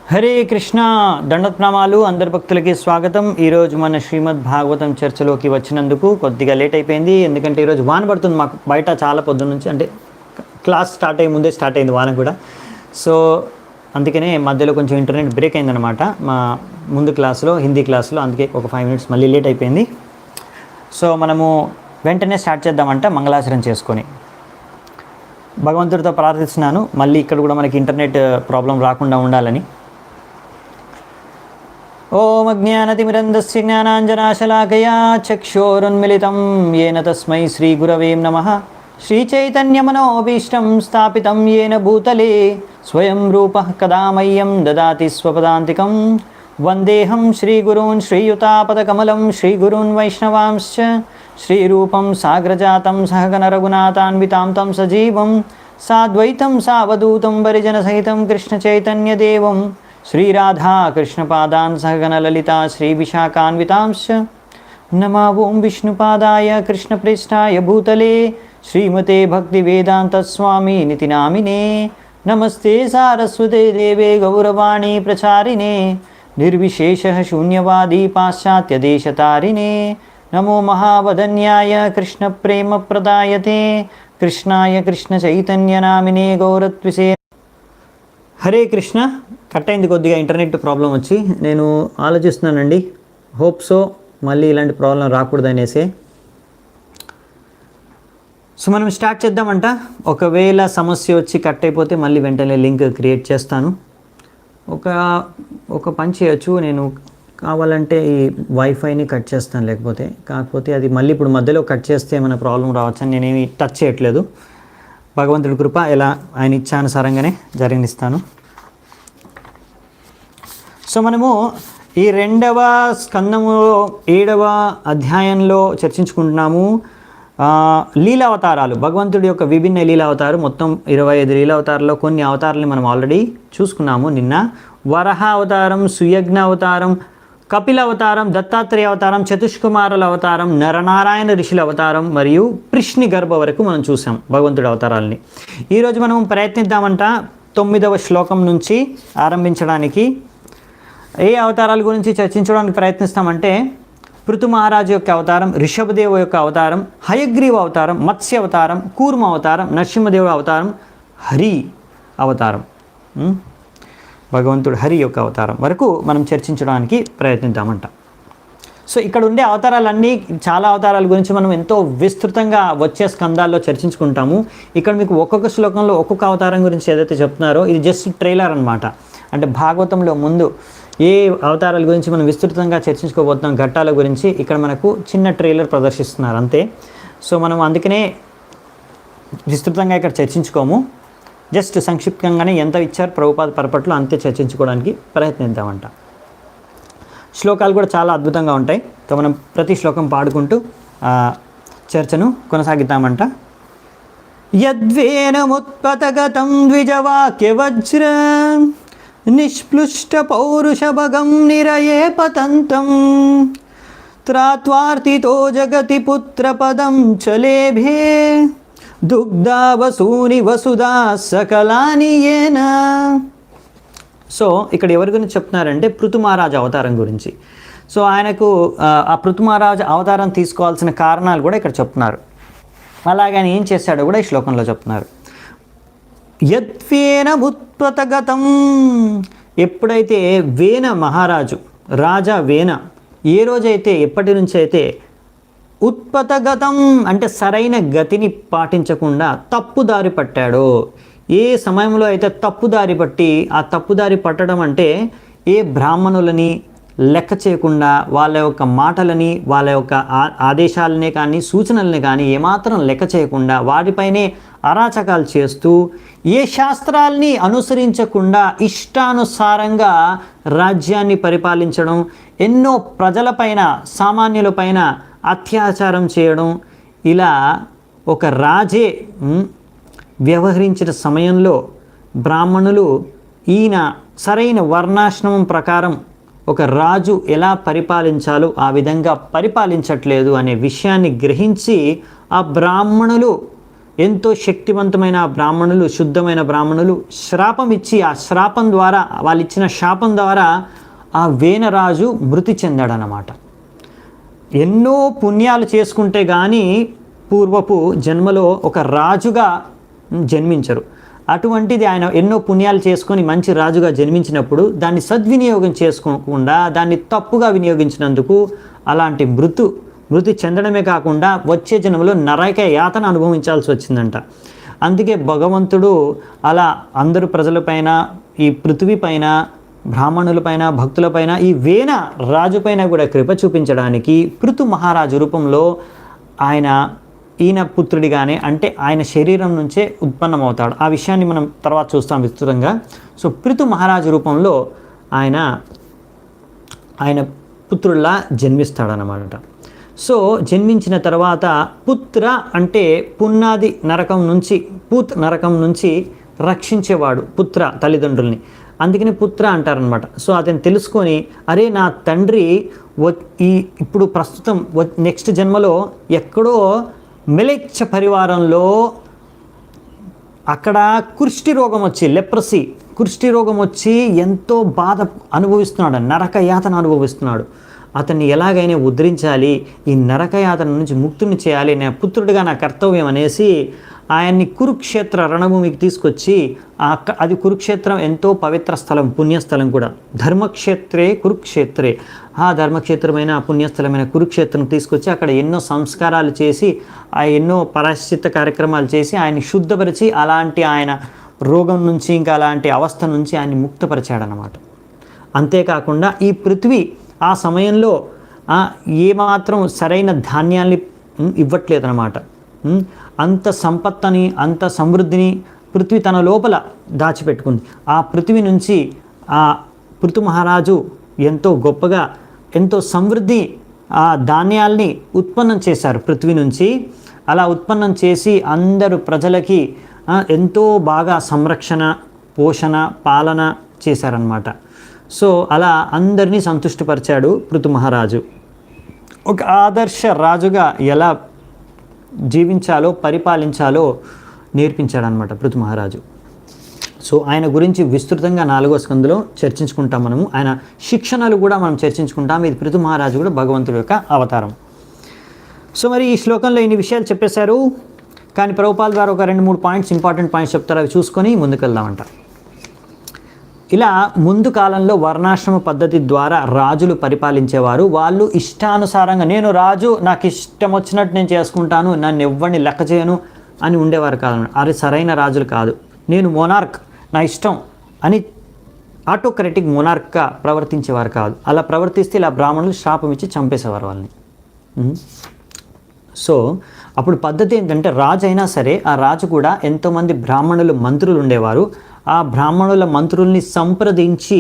హరే కృష్ణ దండప్రణామాలు అందరి భక్తులకి స్వాగతం. ఈరోజు మన శ్రీమద్ భాగవతం చర్చలోకి వచ్చినందుకు కొద్దిగా లేట్ అయిపోయింది. ఎందుకంటే ఈరోజు వాన పడుతుంది మాకు బయట చాలా పొద్దున్న నుంచి, అంటే క్లాస్ స్టార్ట్ అయ్యే ముందే స్టార్ట్ అయింది వాన కూడా. సో అందుకనే మధ్యలో కొంచెం ఇంటర్నెట్ బ్రేక్ అయిందనమాట మా ముందు క్లాస్లో, హిందీ క్లాస్లో. అందుకే ఒక 5 minutes మళ్ళీ లేట్ అయిపోయింది. సో మనము వెంటనే స్టార్ట్ చేద్దామంట మంగళాచరణ చేసుకొని. భగవంతుడితో ప్రార్థిస్తున్నాను మళ్ళీ ఇక్కడ కూడా మనకి ఇంటర్నెట్ ప్రాబ్లం రాకుండా ఉండాలని. ఓం అజ్ఞానతిమిరంధస్య జ్ఞానాంజనాశలాకయా చక్షోరున్మిళితం येन తస్మై శ్రీగురవే నమః. శ్రీచైతన్యమనోభీష్టం స్థాపితం येन భూతలే స్వయం రూపః కదా మह्यं దదాతి స్వపదాంతికం. వందేహం శ్రీగురూన్ శ్రీయుతాపదకమలం శ్రీగురూన్ వైష్ణవాంశ్చ శ్రీరూపం సాగ్రజాతం సహగణ రఘునాథాన్వితాం తం సజీవం సాద్వైతం సావధూతం పరిజనసహితం కృష్ణచైతన్యదేవం శ్రీరాధా కృష్ణపాదాన్ సహగణ లలితా శ్రీవిశాఖాన్వితాంశ్చ నమో ఓం విష్ణుపాదాయ కృష్ణప్రేష్ఠాయ భూతలే శ్రీమతే భక్తివేదాంతస్వామి నితి నామినే. నమస్తే సారస్వతే దేవే గౌరవాణి ప్రచారిణే నిర్విశేష శూన్యవాదీ పాశ్చాత్యదేశతారిణే. నమో మహావదన్యాయ కృష్ణ ప్రేమ ప్రదాయతే కృష్ణాయ కృష్ణ చైతన్య నామినే గౌరత్విసే. హరే కృష్ణ. కట్ అయింది కొద్దిగా ఇంటర్నెట్ ప్రాబ్లం వచ్చి. నేను ఆలోచిస్తున్నానండి, హోప్ సో మళ్ళీ ఇలాంటి ప్రాబ్లం రాకూడదు అనేసి. సో మనం స్టార్ట్ చేద్దామంట. ఒకవేళ సమస్య వచ్చి కట్ అయిపోతే మళ్ళీ వెంటనే లింక్ క్రియేట్ చేస్తాను. ఒక పని చేయొచ్చు, నేను కావాలంటే ఈ వైఫైని కట్ చేస్తాను, కాకపోతే అది మళ్ళీ ఇప్పుడు మధ్యలో కట్ చేస్తే ఏమైనా ప్రాబ్లం రావచ్చని నేనేమి టచ్ చేయట్లేదు. భగవంతుడి కృప, ఎలా ఆయన ఇచ్చానుసారంగానే జరిగిస్తాను. సో మనము ఈ 2వ స్కందములో 7వ అధ్యాయంలో చర్చించుకుంటున్నాము లీలావతారాలు. భగవంతుడి యొక్క విభిన్న లీలావతారం, మొత్తం 25 లీలావతారాల్లో కొన్ని అవతారాలని మనం ఆల్రెడీ చూసుకున్నాము నిన్న. వరహ అవతారం, సుయజ్ఞ అవతారం, కపిల అవతారం, దత్తాత్రేయ అవతారం, చతుష్కుమారుల అవతారం, నరనారాయణ ఋషుల అవతారం మరియు కృష్ణి గర్భ వరకు మనం చూసాం భగవంతుడి అవతారాలని. ఈరోజు మనం ప్రయత్నిద్దామంట 9వ శ్లోకం నుంచి ఆరంభించడానికి. ఏ అవతారాల గురించి చర్చించడానికి ప్రయత్నిస్తామంటే పృథు మహారాజు యొక్క అవతారం, రిషభదేవ యొక్క అవతారం, హయగ్రీవ అవతారం, మత్స్య అవతారం, కూర్మ అవతారం, నరసింహదేవ అవతారం, హరి అవతారం, భగవంతుడు హరి యొక్క అవతారం వరకు మనం చర్చించడానికి ప్రయత్నిద్దామంట. సో ఇక్కడ ఉండే అవతారాలన్నీ, చాలా అవతారాల గురించి మనం ఎంతో విస్తృతంగా వచ్చే స్కందాల్లో చర్చించుకుంటాము. ఇక్కడ మీకు ఒక్కొక్క శ్లోకంలో ఒక్కొక్క అవతారం గురించి ఏదైతే చెప్తున్నారో ఇది జస్ట్ ట్రైలర్ అనమాట. అంటే భాగవతంలో ముందు ఏ అవతారాల గురించి మనం విస్తృతంగా చర్చించుకోబోతున్నాం, ఘట్టాల గురించి ఇక్కడ మనకు చిన్న ట్రైలర్ ప్రదర్శిస్తున్నారు అంతే. సో మనం అందుకనే విస్తృతంగా ఇక్కడ చర్చించుకోము, జస్ట్ సంక్షిప్తంగానే ఎంత ఇచ్చారు ప్రభుపాద పరపట్లో అంతే చర్చించుకోవడానికి ప్రయత్నిద్దామంట. శ్లోకాలు కూడా చాలా అద్భుతంగా ఉంటాయి. సో మనం ప్రతి శ్లోకం పాడుకుంటూ చర్చను కొనసాగిద్దామంట. యద్వేనముత్పతగతం ద్విజవాక్యవజ్ర నిష్ప్లుష్ట పౌరుషభగం నిరయే పతంతం త్రాత్వార్తితో జగతి పుత్రపదం చలేభే దుగ్ధా వసూని వసుదా సకలాని ఏన. సో ఇక్కడ ఎవరి గురించి చెప్తున్నారంటే పృథు మహారాజు అవతారం గురించి. సో ఆయనకు ఆ పృథు మహారాజు అవతారం తీసుకోవాల్సిన కారణాలు కూడా ఇక్కడ చెప్తున్నారు. అలాగే ఆయన ఏం చేశాడో కూడా ఈ శ్లోకంలో చెప్తున్నారు. యద్వేన ఉత్పతగతం, ఎప్పుడైతే వేన మహారాజు, రాజా వేన ఏ రోజైతే, ఎప్పటి నుంచి అయితే ఉత్పతగతం అంటే సరైన గతిని పాటించకుండా తప్పుదారి పట్టాడో, ఏ సమయంలో అయితే తప్పుదారి పట్టి, ఆ తప్పుదారి పట్టడం అంటే ఏ బ్రాహ్మణులని లెక్క చేయకుండా వాళ్ళ యొక్క మాటలని, వాళ్ళ యొక్క ఆదేశాలనే కానీ సూచనల్ని కానీ ఏమాత్రం లెక్క చేయకుండా వాటిపైనే అరాచకాలు చేస్తూ, ఏ శాస్త్రాల్ని అనుసరించకుండా ఇష్టానుసారంగా రాజ్యాన్ని పరిపాలించడం, ఎన్నో ప్రజలపైన, సామాన్యులపైన అత్యాచారం చేయడం, ఇలా ఒక రాజే వ్యవహరించిన సమయంలో బ్రాహ్మణులు ఈయన సరైన వర్ణాశ్రమం ప్రకారం ఒక రాజు ఎలా పరిపాలించాలో ఆ విధంగా పరిపాలించట్లేదు అనే విషయాన్ని గ్రహించి ఆ బ్రాహ్మణులు ఎంతో శక్తివంతమైన బ్రాహ్మణులు, శుద్ధమైన బ్రాహ్మణులు శాపం ఇచ్చి, ఆ శాపం ద్వారా, వాళ్ళు ఇచ్చిన శాపం ద్వారా ఆ వేనరాజు మృతి చెందాడనమాట. ఎన్నో పుణ్యాలు చేసుకుంటే కానీ పూర్వపు జన్మలో ఒక రాజుగా జన్మించరు. అటువంటిది ఆయన ఎన్నో పుణ్యాలు చేసుకొని మంచి రాజుగా జన్మించినప్పుడు దాన్ని సద్వినియోగం చేసుకోకుండా దాన్ని తప్పుగా వినియోగించినందుకు అలాంటి మృతి చెందడమే కాకుండా వచ్చే జన్మలో నరక యాతన అనుభవించాల్సి వచ్చిందంట. అందుకే భగవంతుడు అలా అందరు ప్రజలపైన, ఈ పృథ్వీ పైన, బ్రాహ్మణులపైన, భక్తులపైన, ఈ వేన రాజుపైన కూడా కృప చూపించడానికి పృథు మహారాజు రూపంలో ఈయన పుత్రుడిగానే, అంటే ఆయన శరీరం నుంచే ఉత్పన్నమవుతాడు. ఆ విషయాన్ని మనం తర్వాత చూస్తాం విస్తృతంగా. సో పృథు మహారాజు రూపంలో ఆయన పుత్రుల్లా జన్మిస్తాడనమాట. సో జన్మించిన తర్వాత పుత్ర అంటే పున్నాది నరకం నుంచి, పూత్ నరకం నుంచి రక్షించేవాడు పుత్ర, తల్లిదండ్రుల్ని. అందుకని పుత్ర అంటారనమాట. సో అతను తెలుసుకొని, అరే నా తండ్రి ఇప్పుడు ప్రస్తుతం నెక్స్ట్ జన్మలో ఎక్కడో మెలెచ్చ పరివారంలో అక్కడ కుష్టి రోగం వచ్చి, లెప్రసీ కుష్టి రోగం వచ్చి ఎంతో బాధ అనుభవిస్తున్నాడు, నరక యాతన అనుభవిస్తున్నాడు. అతన్ని ఎలాగైనా ఉద్ధరించాలి, ఈ నరకయాతన నుంచి ముక్తుని చేయాలి, నా పుత్రుడిగా నా కర్తవ్యం అనేసి ఆయన్ని కురుక్షేత్ర రణభూమికి తీసుకొచ్చి, అది కురుక్షేత్రం ఎంతో పవిత్ర స్థలం, పుణ్యస్థలం కూడా. ధర్మక్షేత్రే కురుక్షేత్రే, ఆ ధర్మక్షేత్రమైన పుణ్యస్థలమైన కురుక్షేత్రం తీసుకొచ్చి అక్కడ ఎన్నో సంస్కారాలు చేసి, ఎన్నో పరాశ్చిత్త కార్యక్రమాలు చేసి ఆయన్ని శుద్ధపరిచి, అలాంటి ఆయన రోగం నుంచి, ఇంకా అలాంటి అవస్థ నుంచి ఆయన్ని ముక్తపరిచాడనమాట. అంతేకాకుండా ఈ పృథ్వీ ఆ సమయంలో ఏమాత్రం సరైన ధాన్యాల్ని ఇవ్వట్లేదన్నమాట. అంత సంపత్తిని, అంత సమృద్ధిని పృథ్వీ తన లోపల దాచిపెట్టుకుంది. ఆ పృథ్వీ నుంచి ఆ పృథు మహారాజు ఎంతో గొప్పగా, ఎంతో సమృద్ధి ఆ ధాన్యాల్ని ఉత్పన్నం చేశారు పృథ్వీ నుంచి. అలా ఉత్పన్నం చేసి అందరూ ప్రజలకి ఎంతో బాగా సంరక్షణ, పోషణ, పాలన చేశారన్నమాట. సో అలా అందరినీ సంతుష్టిపరిచాడు పృథు మహారాజు. ఒక ఆదర్శ రాజుగా ఎలా జీవించాలో, పరిపాలించాలో నేర్పించాడనమాట పృథు మహారాజు. సో ఆయన గురించి విస్తృతంగా 4వ స్కంధంలో చర్చించుకుంటాం మనము. ఆయన శిక్షణలు కూడా మనం చర్చించుకుంటాం. ఇది పృథు మహారాజు కూడా భగవంతుడి యొక్క అవతారం. సో మరి ఈ శ్లోకంలో ఇన్ని విషయాలు చెప్పేశారు, కానీ ప్రభుపాల ద్వారా ఒక 2-3 పాయింట్స్, ఇంపార్టెంట్ పాయింట్స్ చెప్తారు. అవి చూసుకొని ముందుకెళ్దామంట. ఇలా ముందు కాలంలో వర్ణాశ్రమ పద్ధతి ద్వారా రాజులు పరిపాలించేవారు. వాళ్ళు ఇష్టానుసారంగా, నేను రాజు, నాకు ఇష్టం వచ్చినట్టు నేను చేసుకుంటాను, నన్ను ఎవ్వరిని లెక్క చేయను అని ఉండేవారు కాదు. అది సరైన రాజులు కాదు. నేను మోనార్క్, నా ఇష్టం అని ఆటోక్రటిక్ మోనార్క్గా ప్రవర్తించేవారు కాదు. అలా ప్రవర్తిస్తే ఇలా బ్రాహ్మణులు శాపం ఇచ్చి చంపేసేవారు వాళ్ళని. సో అప్పుడు పద్ధతి ఏంటంటే, రాజు అయినా సరే ఆ రాజు కూడా ఎంతోమంది బ్రాహ్మణులు, మంత్రులు ఉండేవారు. ఆ బ్రాహ్మణుల మంత్రుల్ని సంప్రదించి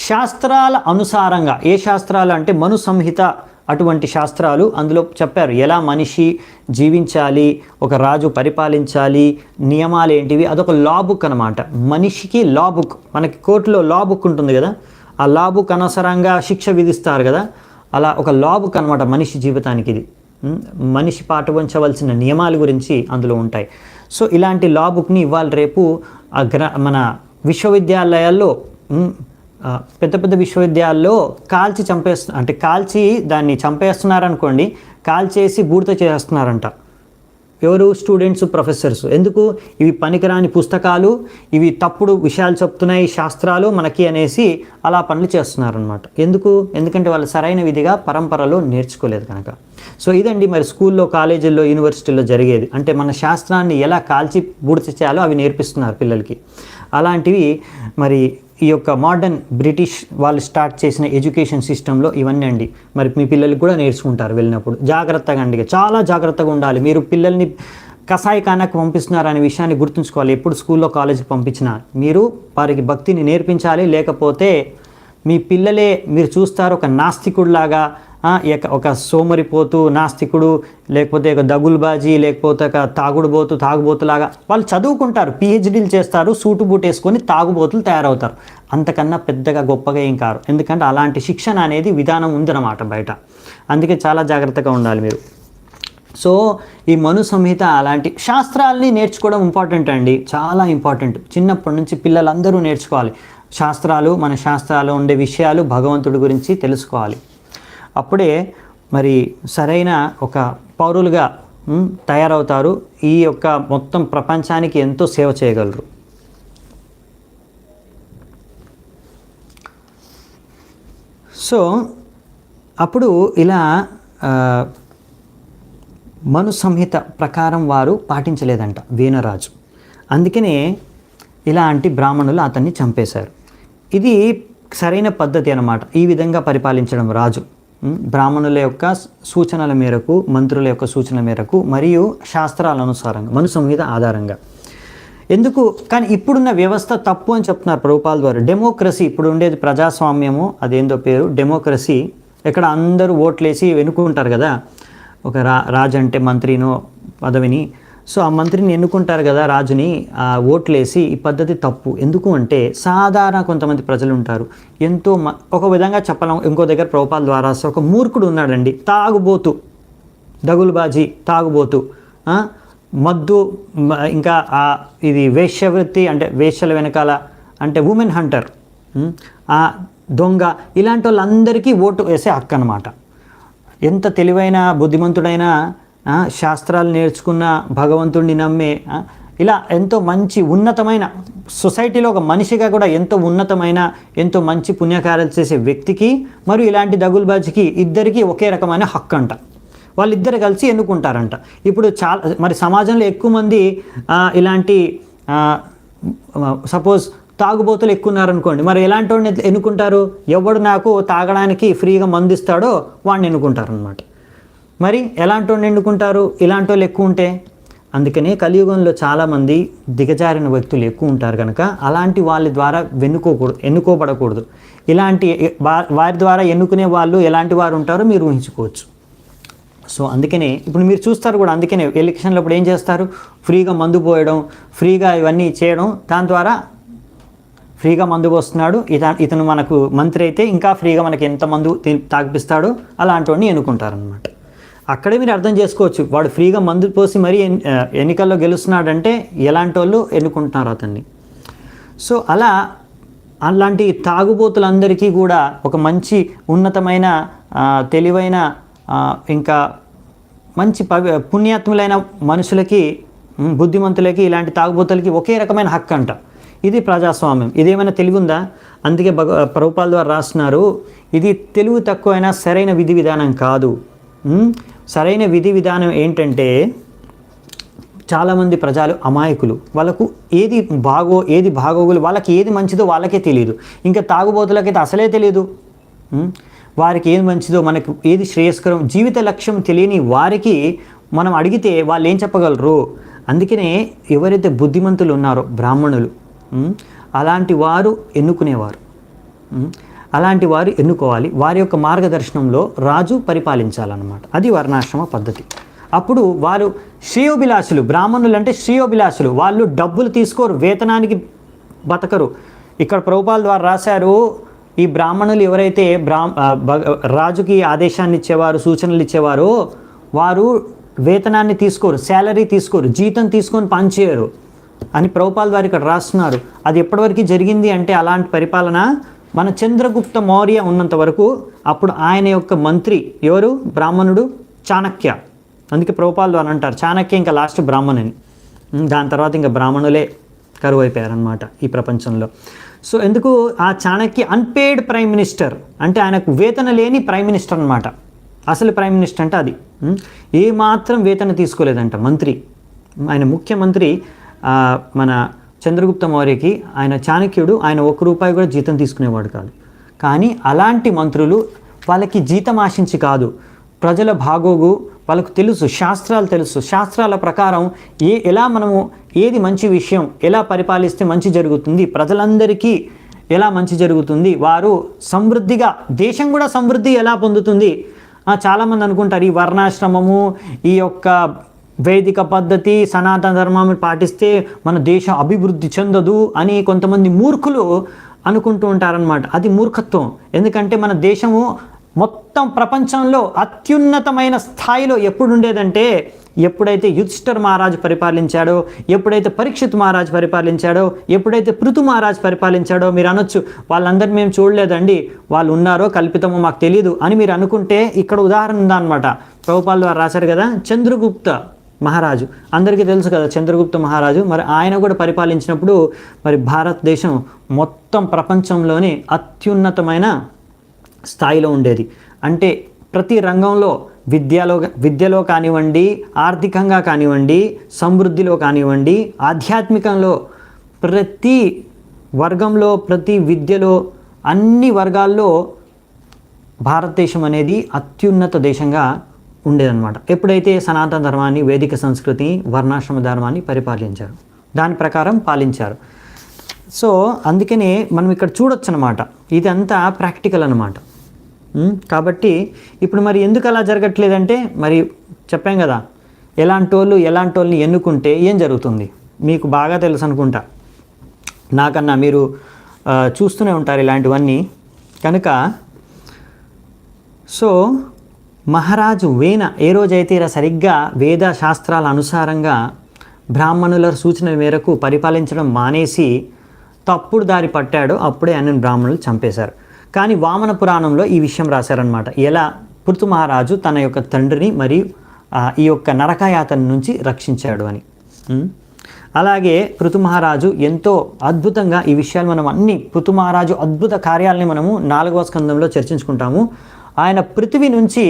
శాస్త్రాల అనుసారంగా, ఏ శాస్త్రాలు అంటే మను సంహిత, అటువంటి శాస్త్రాలు అందులో చెప్పారు. ఎలా మనిషి జీవించాలి, ఒక రాజు పరిపాలించాలి, నియమాలు ఏంటివి, అదొక లా బుక్ అనమాట. మనిషికి లా బుక్, మనకి కోర్టులో లా బుక్ ఉంటుంది కదా, ఆ లా బుక్ అనుసారంగా శిక్ష విధిస్తారు కదా, అలా ఒక లా బుక్ అనమాట మనిషి జీవితానికి. ఇది మనిషి పాటించవలసిన నియమాల గురించి అందులో ఉంటాయి. సో ఇలాంటి లా బుక్ని ఇవాళ రేపు మన విశ్వవిద్యాలయాల్లో, పెద్ద పెద్ద విశ్వవిద్యాలయాల్లో కాల్చి దాన్ని చంపేస్తున్నారనుకోండి, కాల్చేసి బూడిద చేస్తున్నారంట. ఎవరు? Students, professors. ఎందుకు? ఇవి పనికిరాని పుస్తకాలు, ఇవి తప్పుడు విషయాలు చెప్తున్నాయి శాస్త్రాలు మనకి అనేసి అలా పనులు చేస్తున్నారనమాట. ఎందుకంటే వాళ్ళు సరైన విధిగా పరంపరలో నేర్చుకోలేదు కనుక. సో ఇదండి మరి స్కూల్లో, కాలేజీల్లో, యూనివర్సిటీల్లో జరిగేది. అంటే మన శాస్త్రాన్ని ఎలా కాల్చి బూడిద చేయాలో అవి నేర్పిస్తున్నారు పిల్లలకి. అలాంటివి మరి ఈ యొక్క మోడర్న్ బ్రిటిష్ వాళ్ళు స్టార్ట్ చేసిన ఎడ్యుకేషన్ సిస్టంలో ఇవన్నీ అండి. మరి మీ పిల్లలకి కూడా నేర్చుకుంటారు వెళ్ళినప్పుడు. జాగ్రత్తగా అండి, చాలా జాగ్రత్తగా ఉండాలి. మీరు పిల్లల్ని కషాయఖానాకు పంపిస్తున్నారు అనే విషయాన్ని గుర్తుంచుకోవాలి. ఎప్పుడు స్కూల్లో, కాలేజీకి పంపించినా మీరు వారికి భక్తిని నేర్పించాలి. లేకపోతే మీ పిల్లలే మీరు చూస్తారు ఒక నాస్తికుడిలాగా, ఒక సోమరిపోతు నాస్తికుడు, లేకపోతే ఒక దగుల్బాజీ, లేకపోతే ఒక తాగుబోతులాగా వాళ్ళు చదువుకుంటారు, పిహెచ్డీలు చేస్తారు, సూటు బూట్ వేసుకొని తాగుబోతులు తయారవుతారు. అంతకన్నా పెద్దగా గొప్పగా ఏం కారు. ఎందుకంటే అలాంటి శిక్షణ అనేది విధానం ఉందన్నమాట బయట. అందుకే చాలా జాగ్రత్తగా ఉండాలి మీరు. సో ఈ మను సంహిత అలాంటి శాస్త్రాలని నేర్చుకోవడం ఇంపార్టెంట్ అండి, చాలా ఇంపార్టెంట్. చిన్నప్పటి నుంచి పిల్లలందరూ నేర్చుకోవాలి శాస్త్రాలు, మన శాస్త్రాల్లో ఉండే విషయాలు భగవంతుడి గురించి తెలుసుకోవాలి. అప్పుడే మరి సరైన ఒక పౌరులుగా తయారవుతారు, ఈ యొక్క మొత్తం ప్రపంచానికి ఎంతో సేవ చేయగలరు. సో అప్పుడు ఇలా మను సంహిత ప్రకారం వారు పాటించలేదంట వేనరాజు. అందుకనే ఇలాంటి బ్రాహ్మణులు అతన్ని చంపేశారు. ఇది సరైన పద్ధతి అన్నమాట, ఈ విధంగా పరిపాలించడం రాజు. బ్రాహ్మణుల యొక్క సూచనల మేరకు, మంత్రుల యొక్క సూచన మేరకు మరియు శాస్త్రాల అనుసారంగా, మను సంహిత ఆధారంగా. ఎందుకు కానీ ఇప్పుడున్న వ్యవస్థ తప్పు అని చెప్తున్నారు ప్రభుపాల్ ద్వారా. డెమోక్రసీ, ఇప్పుడు ఉండేది ప్రజాస్వామ్యము, అదేందో పేరు డెమోక్రసీ, ఇక్కడ అందరూ ఓట్లేసి ఎన్నుకుంటారు కదా, ఒక రాజు అంటే మంత్రినో పదవిని, సో ఆ మంత్రిని ఎన్నుకుంటారు కదా రాజుని, ఆ ఓట్లేసి. ఈ పద్ధతి తప్పు. ఎందుకు అంటే సాధారణ కొంతమంది ప్రజలు ఉంటారు, ఎంతో ఒక విధంగా చెప్పలేం. ఇంకో దగ్గర ప్రభుపాల్ ద్వారా ఒక మూర్ఖుడు ఉన్నాడండి, తాగుబోతు, దగులుబాజీ, తాగుబోతు, మద్దు, ఇంకా ఇది వేశ్యవృత్తి అంటే వేశ్యల వెనకాల అంటే ఉమెన్ హంటర్, దొంగ, ఇలాంటి వాళ్ళందరికీ ఓటు వేసే హక్కు అన్నమాట. ఎంత తెలివైన బుద్ధిమంతుడైన, శాస్త్రాలు నేర్చుకున్న, భగవంతుడిని నమ్మే, ఇలా ఎంతో మంచి ఉన్నతమైన సొసైటీలో ఒక మనిషిగా కూడా ఎంతో ఉన్నతమైన, ఎంతో మంచి పుణ్యకార్యాలు చేసే వ్యక్తికి మరియు ఇలాంటి దగులుబాజీకి ఇద్దరికీ ఒకే రకమైన హక్కు అంట. వాళ్ళిద్దరు కలిసి ఎన్నుకుంటారంట. ఇప్పుడు చాలా మరి సమాజంలో ఎక్కువ మంది ఇలాంటి సపోజ్ తాగుబోతులు ఎక్కువ ఉన్నారనుకోండి, మరి ఎలాంటి వాడిని ఎన్నుకుంటారు? ఎవడు నాకు తాగడానికి ఫ్రీగా మందిస్తాడో వాడిని ఎన్నుకుంటారనమాట. మరి ఎలాంటి వాడిని ఎన్నుకుంటారు? ఇలాంటి వాళ్ళు ఎక్కువ ఉంటే. అందుకనే కలియుగంలో చాలామంది దిగజారిన వ్యక్తులు ఎక్కువ ఉంటారు కనుక అలాంటి వాళ్ళ ద్వారా ఎన్నుకోబడకూడదు. ఇలాంటి వారి ద్వారా ఎన్నుకునే వాళ్ళు ఎలాంటి వారు ఉంటారో మీరు ఊహించుకోవచ్చు. సో అందుకనే ఇప్పుడు మీరు చూస్తారు కూడా, అందుకనే ఎలక్షన్లో ఇప్పుడు ఏం చేస్తారు, ఫ్రీగా మందు పోయడం, ఫ్రీగా ఇవన్నీ చేయడం, దాని ద్వారా ఫ్రీగా మందు పోస్తున్నాడు ఇతను మనకు మంత్రి అయితే ఇంకా ఫ్రీగా మనకి ఎంత మందు తాగిపిస్తాడో అలాంటి వాడిని ఎన్నుకుంటారనమాట. అక్కడే మీరు అర్థం చేసుకోవచ్చు, వాడు ఫ్రీగా మందు పోసి మరీ ఎన్నికల్లో గెలుస్తున్నాడంటే ఎలాంటి వాళ్ళు ఎన్నుకుంటున్నారు అతన్ని. సో అలాంటి తాగుబోతులందరికీ కూడా ఒక మంచి ఉన్నతమైన తెలివైన ఇంకా మంచి పుణ్యాత్ములైన మనుషులకి, బుద్ధిమంతులకి, ఇలాంటి తాగుబోతులకి ఒకే రకమైన హక్కు అంట. ఇది ప్రజాస్వామ్యం. ఇదేమైనా తెలివి ఉందా? అందుకే ప్రభుపాల్ ద్వారా రాస్తున్నారు, ఇది తెలివి తక్కువైనా సరైన విధి విధానం కాదు. సరైన విధి విధానం ఏంటంటే చాలామంది ప్రజలు అమాయకులు, వాళ్ళకు ఏది బాగోగులు, వాళ్ళకి ఏది మంచిదో వాళ్ళకే తెలియదు. ఇంకా తాగుబోతులకైతే అసలే తెలియదు. వారికి ఏది మంచిదో, మనకు ఏది శ్రేయస్కరం, జీవిత లక్ష్యం తెలియని వారికి మనం అడిగితే వాళ్ళు ఏం చెప్పగలరు? అందుకనే ఎవరైతే బుద్ధిమంతులు ఉన్నారో బ్రాహ్మణులు, అలాంటి వారు ఎన్నుకునేవారు, అలాంటి వారు ఎన్నుకోవాలి. వారి యొక్క మార్గదర్శనంలో రాజు పరిపాలించాలన్నమాట. అది వర్ణాశ్రమ పద్ధతి. అప్పుడు వారు శ్రేయోభిలాషులు, బ్రాహ్మణులు అంటే శ్రేయోభిలాషులు, వాళ్ళు డబ్బులు తీసుకోరు, వేతనానికి బతకరు. ఇక్కడ ప్రభుపాల్ ద్వారా రాశారు, ఈ బ్రాహ్మణులు ఎవరైతే రాజుకి ఆదేశాన్ని ఇచ్చేవారు, సూచనలు ఇచ్చేవారో వారు వేతనాన్ని తీసుకోరు, శాలరీ తీసుకోరు, జీతం తీసుకొని పనిచేయరు అని ప్రభుపాల్ వారు ఇక్కడ రాస్తున్నారు. అది ఎప్పటివరకు జరిగింది అంటే అలాంటి పరిపాలన మన చంద్రగుప్త మౌర్య ఉన్నంత వరకు. అప్పుడు ఆయన యొక్క మంత్రి ఎవరు? బ్రాహ్మణుడు చాణక్య. అందుకే ప్రభుపాల్ వారు అంటారు చాణక్య ఇంకా లాస్ట్ బ్రాహ్మణుని. దాని తర్వాత ఇంకా బ్రాహ్మణులే కరువు అయిపోయారనమాట ఈ ప్రపంచంలో. సో ఎందుకు ఆ చాణక్య అన్పేడ్ ప్రైమ్ మినిస్టర్ అంటే ఆయనకు వేతన లేని ప్రైమ్ మినిస్టర్ అనమాట. అసలు ప్రైమ్ మినిస్టర్ అంటే అది. ఏమాత్రం వేతన తీసుకోలేదంట మంత్రి. ఆయన ముఖ్యమంత్రి మన చంద్రగుప్త మౌర్యకి, ఆయన చాణక్యుడు, ఆయన ₹1 కూడా జీతం తీసుకునేవాడు కాదు. కానీ అలాంటి మంత్రులు వాళ్ళకి జీతం ఆశించి కాదు, ప్రజల బాగోగు వాళ్ళకు తెలుసు, శాస్త్రాలు తెలుసు, శాస్త్రాల ప్రకారం ఎలా మనము ఏది మంచి విషయం, ఎలా పరిపాలిస్తే మంచి జరుగుతుంది, ప్రజలందరికీ ఎలా మంచి జరుగుతుంది, వారు సమృద్ధిగా, దేశం కూడా సమృద్ధి ఎలా పొందుతుంది. చాలామంది అనుకుంటారు ఈ వర్ణాశ్రమము, ఈ యొక్క వైదిక పద్ధతి, సనాతన ధర్మాన్ని పాటిస్తే మన దేశం అభివృద్ధి చెందదు అని కొంతమంది మూర్ఖులు అనుకుంటూ ఉంటారనమాట. అది మూర్ఖత్వం. ఎందుకంటే మన దేశము మొత్తం ప్రపంచంలో అత్యున్నతమైన స్థాయిలో ఎప్పుడు ఉండేదంటే ఎప్పుడైతే యుధిష్ఠిర మహారాజు పరిపాలించాడో, ఎప్పుడైతే పరీక్షిత్ మహారాజు పరిపాలించాడో, ఎప్పుడైతే పృథు మహారాజు పరిపాలించాడో, మీరు అనొచ్చు వాళ్ళందరినీ మేము చూడలేదండి, వాళ్ళు ఉన్నారో కల్పితమో మాకు తెలియదు అని మీరు అనుకుంటే ఇక్కడ ఉదాహరణ ఉందన్నమాట. ప్రభుపాల్ వారు రాశారు కదా, చంద్రగుప్త మహారాజు అందరికీ తెలుసు కదా చంద్రగుప్త మహారాజు. మరి ఆయన కూడా పరిపాలించినప్పుడు మరి భారతదేశం మొత్తం ప్రపంచంలోనే అత్యున్నతమైన స్థాయిలో ఉండేది. అంటే ప్రతి రంగంలో విద్యలో కానివ్వండి, ఆర్థికంగా కానివ్వండి, సమృద్ధిలో కానివ్వండి, ఆధ్యాత్మికంలో, ప్రతి వర్గంలో, ప్రతి విద్యలో, అన్ని వర్గాల్లో భారతదేశం అనేది అత్యున్నత దేశంగా ఉండేదన్నమాట. ఎప్పుడైతే సనాతన ధర్మాన్ని, వేదిక సంస్కృతి, వర్ణాశ్రమ ధర్మాన్ని పరిపాలించారు, దాని ప్రకారం పాలించారు. సో అందుకనే మనం ఇక్కడ చూడొచ్చు అనమాట, ఇదంతా ప్రాక్టికల్ అనమాట. కాబట్టి ఇప్పుడు మరి ఎందుకు అలా జరగట్లేదంటే, మరి చెప్పాం కదా ఎలాంటి వాళ్ళని ఎన్నుకుంటే ఏం జరుగుతుంది మీకు బాగా తెలుసు అనుకుంటా, నాకన్నా మీరు చూస్తూనే ఉంటారు ఇలాంటివన్నీ కనుక. సో మహారాజు వేన ఏ రోజైతే ఇలా సరిగ్గా వేద శాస్త్రాల అనుసారంగా బ్రాహ్మణుల సూచన మేరకు పరిపాలించడం మానేసి తప్పుడు దారి పట్టాడో అప్పుడే ఆయన బ్రాహ్మణులు చంపేశారు. కానీ వామన పురాణంలో ఈ విషయం రాశారనమాట, ఎలా పృథు మహారాజు తన యొక్క తండ్రిని మరియు ఈ యొక్క నరకయాతన నుంచి రక్షించాడు అని. అలాగే పృథు మహారాజు ఎంతో అద్భుతంగా ఈ విషయాలు మనం అన్ని పృథు మహారాజు అద్భుత కార్యాలని మనము 4వ స్కందంలో చర్చించుకుంటాము. ఆయన పృథివీ నుంచి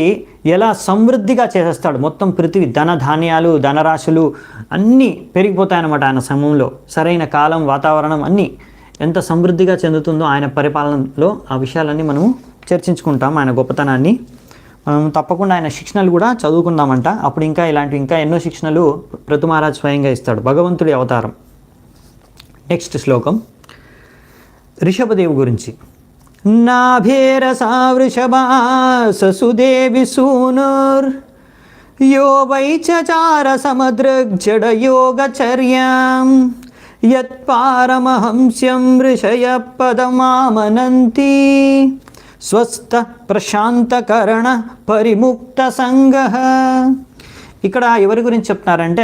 ఎలా సమృద్ధిగా చేసేస్తాడు, మొత్తం పృథివీ ధనధాన్యాలు, ధనరాశులు అన్నీ పెరిగిపోతాయన్నమాట ఆయన సమయంలో. సరైన కాలం, వాతావరణం అన్నీ ఎంత సమృద్ధిగా చెందుతుందో ఆయన పరిపాలనలో, ఆ విషయాలన్నీ మనము చర్చించుకుంటాం. ఆయన గొప్పతనాన్ని మనం తప్పకుండా ఆయన శిక్షణలు కూడా చదువుకుందామంట. అప్పుడు ఇంకా ఎన్నో శిక్షణలు పృథు మహారాజ్ స్వయంగా ఇస్తాడు, భగవంతుడి అవతారం. నెక్స్ట్ శ్లోకం రిషభదేవు గురించి. నాభేరసా వృషభా ససుదేవి సూనుర్ యో వైచచార సమదృగ్జడయోగచర్యాం యత్పారమహంస్యం ఋషయ పదమామనంతి స్వస్థ ప్రశాంతకరణ పరిముక్త సంగః. ఇక్కడ ఎవరి గురించి చెప్తున్నారంటే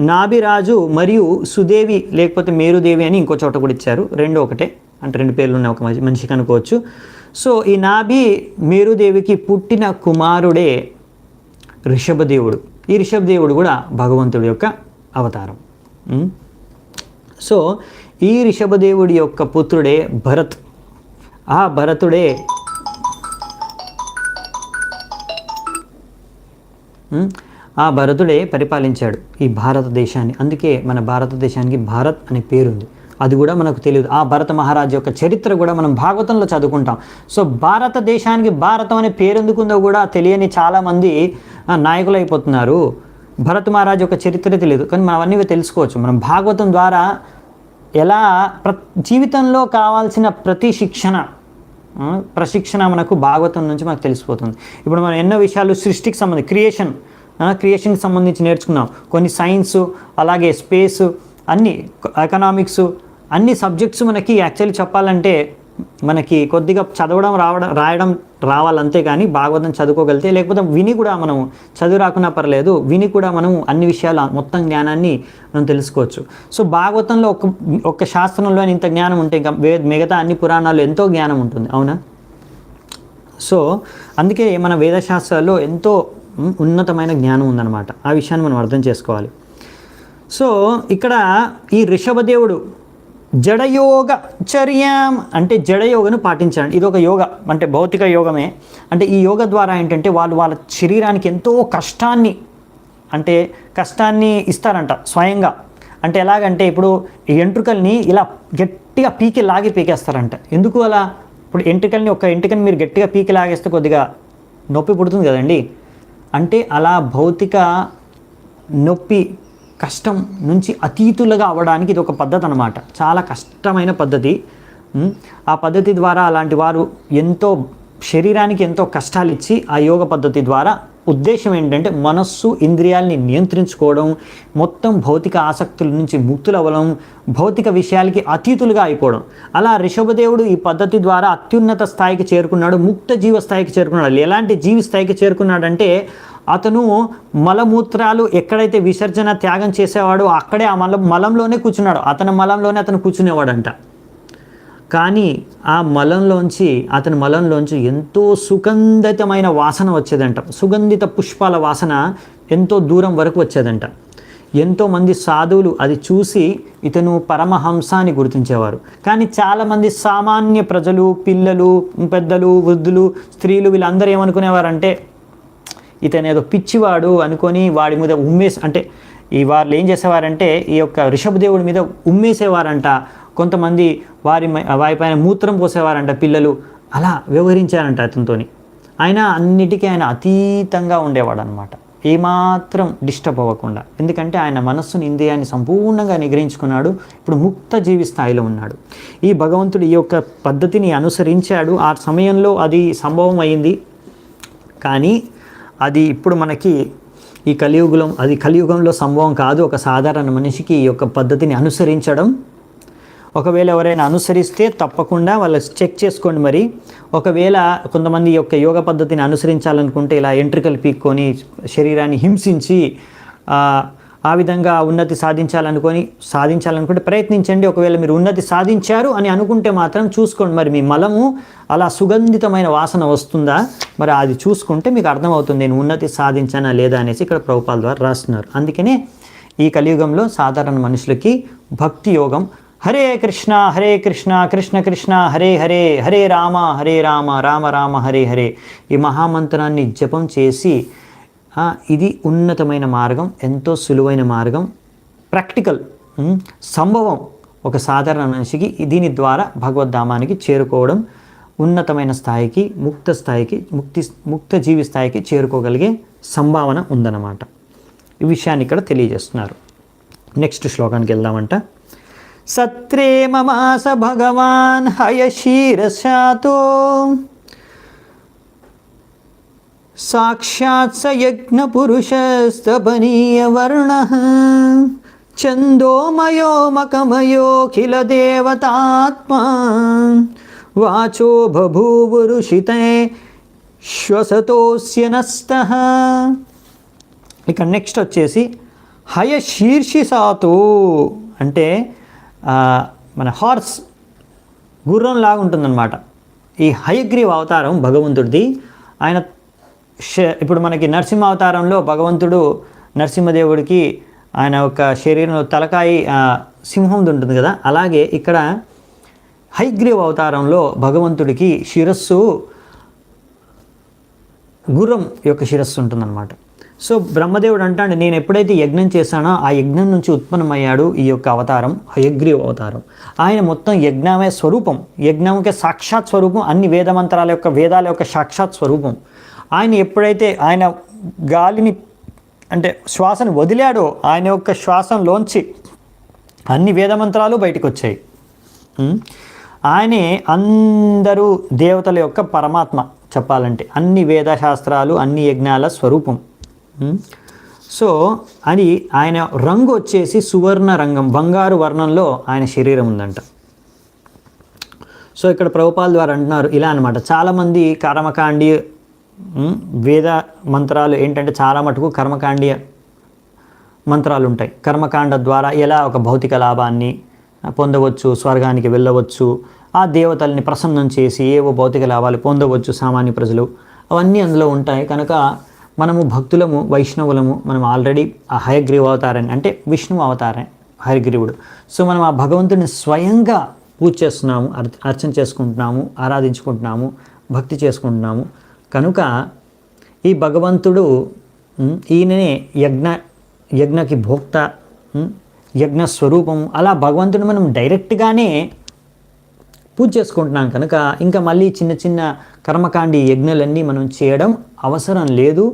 నాభి రాజు మరియు సుదేవి లేకపోతే మేరుదేవి అని ఇంకో చోట కూడా ఇచ్చారు, రెండు ఒకటే, అంటే రెండు పేర్లు ఉన్నాయి ఒక మనిషికి అనుకోవచ్చు. సో ఈ నాభి మేరుదేవికి పుట్టిన కుమారుడే రిషభదేవుడు. ఈ రిషభదేవుడు కూడా భగవంతుడి యొక్క అవతారం. సో ఈ రిషభదేవుడి యొక్క పుత్రుడే భరత్. ఆ భరతుడే పరిపాలించాడు ఈ భారతదేశాన్ని. అందుకే మన భారతదేశానికి భారత్ అనే పేరుంది. అది కూడా మనకు తెలియదు. ఆ భరత మహారాజు యొక్క చరిత్ర కూడా మనం భాగవతంలో చదువుకుంటాం. సో భారతదేశానికి భారతం అనే పేరు ఎందుకుందో కూడా తెలియని చాలామంది నాయకులు అయిపోతున్నారు. భరత మహారాజు యొక్క చరిత్రే తెలియదు, కానీ మనం అవన్నీ తెలుసుకోవచ్చు. మనం భాగవతం ద్వారా ఎలా జీవితంలో కావాల్సిన ప్రతి ప్రశిక్షణ మనకు భాగవతం నుంచి మనకు తెలిసిపోతుంది. ఇప్పుడు మనం ఎన్నో విషయాలు సృష్టికి సంబంధించి క్రియేషన్కి సంబంధించి నేర్చుకున్నాం. కొన్ని సైన్స్, అలాగే స్పేస్, అన్ని ఎకనామిక్స్, అన్ని సబ్జెక్ట్స్ మనకి యాక్చువల్లీ చెప్పాలంటే మనకి కొద్దిగా రాయడం రావాలంతే. కానీ భాగవతం చదువుకోగలితే, లేకపోతే విని కూడా మనం చదువు రాకున్నా పర్లేదు, విని కూడా మనం అన్ని విషయాలు మొత్తం జ్ఞానాన్ని మనం తెలుసుకోవచ్చు. సో భాగవతంలో ఒక్క శాస్త్రంలో ఇంత జ్ఞానం ఉంటే ఇంకా మిగతా అన్ని పురాణాల్లో ఎంతో జ్ఞానం ఉంటుంది, అవునా? సో అందుకే మన వేదశాస్త్రాల్లో ఎంతో ఉన్నతమైన జ్ఞానం ఉందన్నమాట. ఆ విషయాన్ని మనం అర్థం చేసుకోవాలి. సో ఇక్కడ ఈ రిషభదేవుడు జడయోగ చర్యం అంటే జడయోగను పాటించండి. ఇది ఒక యోగ, అంటే భౌతిక యోగమే. అంటే ఈ యోగ ద్వారా ఏంటంటే వాళ్ళ శరీరానికి ఎంతో కష్టాన్ని ఇస్తారంట స్వయంగా. అంటే ఎలాగంటే ఇప్పుడు ఈ ఎంట్రుకల్ని ఇలా గట్టిగా పీకేస్తారంట. ఎందుకు అలా? ఇప్పుడు ఒక ఎంట్రుకని మీరు గట్టిగా పీకి లాగేస్తే కొద్దిగా నొప్పి పుడుతుంది కదండి. అంటే అలా భౌతిక నొప్పి, కష్టం నుంచి అతీతులుగా అవ్వడానికి ఇది ఒక పద్ధతి అన్నమాట. చాలా కష్టమైన పద్ధతి. ఆ పద్ధతి ద్వారా అలాంటి వారు శరీరానికి ఎంతో కష్టాలు ఇచ్చి ఆ యోగ పద్ధతి ద్వారా ఉద్దేశం ఏంటంటే మనస్సు ఇంద్రియాలని నియంత్రించుకోవడం, మొత్తం భౌతిక ఆసక్తుల నుంచి ముక్తులవ్వడం, భౌతిక విషయాలకి అతీతులుగా అయిపోవడం. అలా రిషభదేవుడు ఈ పద్ధతి ద్వారా అత్యున్నత స్థాయికి చేరుకున్నాడు, ముక్త జీవ స్థాయికి చేరుకున్నాడు. ఎలాంటి జీవి స్థాయికి చేరుకున్నాడంటే అతను మలమూత్రాలు ఎక్కడైతే విసర్జన త్యాగం చేసేవాడో అక్కడే ఆ మలంలోనే కూర్చున్నాడు. అతని మలంలోనే అతను కూర్చునేవాడంట. కానీ ఆ అతని మలంలోంచి ఎంతో సుగంధితమైన వాసన వచ్చేదంట. సుగంధిత పుష్పాల వాసన ఎంతో దూరం వరకు వచ్చేదంట. ఎంతోమంది సాధువులు అది చూసి ఇతను పరమహంస అని గుర్తించేవారు. కానీ చాలామంది సామాన్య ప్రజలు, పిల్లలు, పెద్దలు, వృద్ధులు, స్త్రీలు వీళ్ళందరూ ఏమనుకునేవారంటే ఇతను ఏదో పిచ్చివాడు అనుకొని వాడి మీద అంటే వాళ్ళు ఏం చేసేవారంటే ఈ యొక్క రిషభదేవుడి మీద ఉమ్మేసేవారంట. కొంతమంది వారిపైన మూత్రం పోసేవారంట పిల్లలు. అలా వ్యవహరించారంట అతనితోని. ఆయన అన్నిటికీ అతీతంగా ఉండేవాడు అనమాట, ఏమాత్రం డిస్టర్బ్ అవ్వకుండా. ఎందుకంటే ఆయన మనస్సుని ఇంద్రియాన్ని సంపూర్ణంగా నిగ్రహించుకున్నాడు. ఇప్పుడు ముక్త జీవి స్థాయిలో ఉన్నాడు. ఈ భగవంతుడు ఈ యొక్క పద్ధతిని అనుసరించాడు. ఆ సమయంలో అది సంభవం అయింది. కానీ అది ఇప్పుడు మనకి ఈ కలియుగంలో సంభవం కాదు. ఒక సాధారణ మనిషికి ఈ యొక్క పద్ధతిని అనుసరించడం. ఒకవేళ ఎవరైనా అనుసరిస్తే తప్పకుండా వాళ్ళు చెక్ చేసుకోండి. మరి ఒకవేళ కొంతమంది యొక్క యోగ పద్ధతిని అనుసరించాలనుకుంటే ఇలా ఎంట్రికలు పీక్కొని శరీరాన్ని హింసించి ఆ విధంగా ఉన్నతి సాధించాలనుకుంటే ప్రయత్నించండి. ఒకవేళ మీరు ఉన్నతి సాధించారు అని అనుకుంటే మాత్రం చూసుకోండి, మరి మీ మలము అలా సుగంధితమైన వాసన వస్తుందా, మరి అది చూసుకుంటే మీకు అర్థమవుతుంది నేను ఉన్నతి సాధించానా లేదా అనేసి ఇక్కడ ప్రభుపాల ద్వారా రాస్తున్నారు. అందుకనే ఈ కలియుగంలో సాధారణ మనుషులకి భక్తి యోగం హరే కృష్ణ కృష్ణ కృష్ణ హరే హరే, హరే రామ రామ రామ హరే హరే ఈ మహామంత్రాన్ని జపం చేసి ఇది ఉన్నతమైన మార్గం, ఎంతో సులువైన మార్గం, ప్రాక్టికల్ సంభవం ఒక సాధారణ మనిషికి. దీని ద్వారా భగవద్ధామానికి చేరుకోవడం, ఉన్నతమైన స్థాయికి, ముక్త జీవి స్థాయికి చేరుకోగలిగే సంభావన ఉందన్నమాట. ఈ విషయాన్ని ఇక్కడ తెలియజేస్తున్నారు. నెక్స్ట్ శ్లోకానికి వెళ్దామంట. సత్రే మమాస భగవాన్ హయశీరశాతో సాక్షాత్ స యజ్ఞ పురుషస్తపనీయ వర్ణ ఛందోమయోమకమయోఖిల దేవతాత్మా వాచో బభూవురుషితే శ్వసతోస్య నస్తః. ఇక నెక్స్ట్ వచ్చేసి హయశీర్షిసాతో అంటే మన హార్స్ గుర్రంలాగా ఉంటుందన్నమాట. ఈ హయగ్రీవ అవతారం భగవంతుడిది. ఆయన ఇప్పుడు మనకి నరసింహ అవతారంలో భగవంతుడు నరసింహదేవుడికి ఆయన యొక్క శరీరంలో తలకాయి సింహంది ఉంటుంది కదా, అలాగే ఇక్కడ హయగ్రీవ అవతారంలో భగవంతుడికి శిరస్సు గుర్రం యొక్క శిరస్సు ఉంటుందన్నమాట. సో బ్రహ్మదేవుడు అంటాడు నేను ఎప్పుడైతే యజ్ఞం చేశానో ఆ యజ్ఞం నుంచి ఉత్పన్నమయ్యాడు ఈ యొక్క అవతారం హయగ్రీవ అవతారం. ఆయన మొత్తం యజ్ఞమే స్వరూపం, యజ్ఞంకే సాక్షాత్ స్వరూపం, అన్ని వేదాల యొక్క సాక్షాత్ స్వరూపం. ఆయన ఎప్పుడైతే ఆయన గాలిని అంటే శ్వాసను వదిలాడో ఆయన యొక్క శ్వాసంలోంచి అన్ని వేదమంత్రాలు బయటకు వచ్చాయి. ఆయనే అందరూ దేవతల యొక్క పరమాత్మ చెప్పాలంటే, అన్ని వేదశాస్త్రాలు అన్ని యజ్ఞాల స్వరూపం. సో అది ఆయన రంగు వచ్చేసి సువర్ణ రంగం, బంగారు వర్ణంలో ఆయన శరీరం ఉందంట. సో ఇక్కడ ప్రభుపాల ద్వారా అంటున్నారు ఇలా అనమాట. చాలామంది కర్మకాండీయ వేద మంత్రాలు ఏంటంటే చాలా మటుకు కర్మకాండీయ మంత్రాలు ఉంటాయి. కర్మకాండ ద్వారా ఎలా ఒక భౌతిక లాభాన్ని పొందవచ్చు, స్వర్గానికి వెళ్ళవచ్చు, ఆ దేవతల్ని ప్రసన్నం చేసి ఏవో భౌతిక లాభాలు పొందవచ్చు సామాన్య ప్రజలు, అవన్నీ అందులో ఉంటాయి. కనుక మనము భక్తులము, వైష్ణవులము, మనం ఆల్రెడీ ఆ హయగ్రీవ అవతారాన్ని అంటే విష్ణు అవతారం హయగ్రీవుడు. సో మనం ఆ భగవంతుడిని స్వయంగా పూజ చేస్తున్నాము, అర్చన చేసుకుంటున్నాము, ఆరాధించుకుంటున్నాము, భక్తి చేసుకుంటున్నాము. కనుక ఈ భగవంతుడు ఈయననే యజ్ఞకి భోక్త, యజ్ఞ స్వరూపం. అలా భగవంతుడు మనం డైరెక్ట్గానే పూజ చేసుకుంటున్నాం కనుక ఇంకా మళ్ళీ చిన్న చిన్న కర్మకాండి యజ్ఞలన్నీ మనం చేయడం అవసరం లేదు.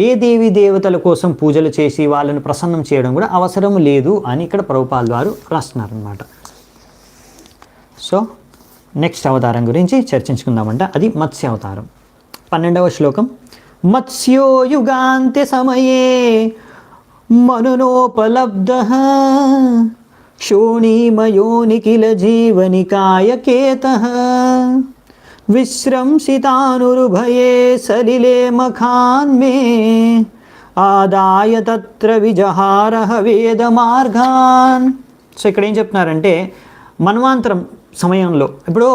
ఏ దేవీ దేవతల కోసం పూజలు చేసి వాళ్ళని ప్రసన్నం చేయడం కూడా అవసరం లేదు అని ఇక్కడ ప్రభుపాల్ వారు రాస్తున్నారనమాట. సో నెక్స్ట్ అవతారం గురించి చర్చించుకుందామంట. అది మత్స్య అవతారం. 12వ శ్లోకం. మత్స్యో యుగాంతే సమయే మనునోపలబ్ధః క్షోణీమయో నిఖిల జీవనికాయకేతః విశ్రంసితానురుభయే సలిలే మఖాన్మే ఆదాయ తత్ర విజహారః వేద మార్గాన్. సో ఇక్కడ ఏం చెప్తున్నారంటే మన్వాంతరం సమయంలో ఇప్పుడు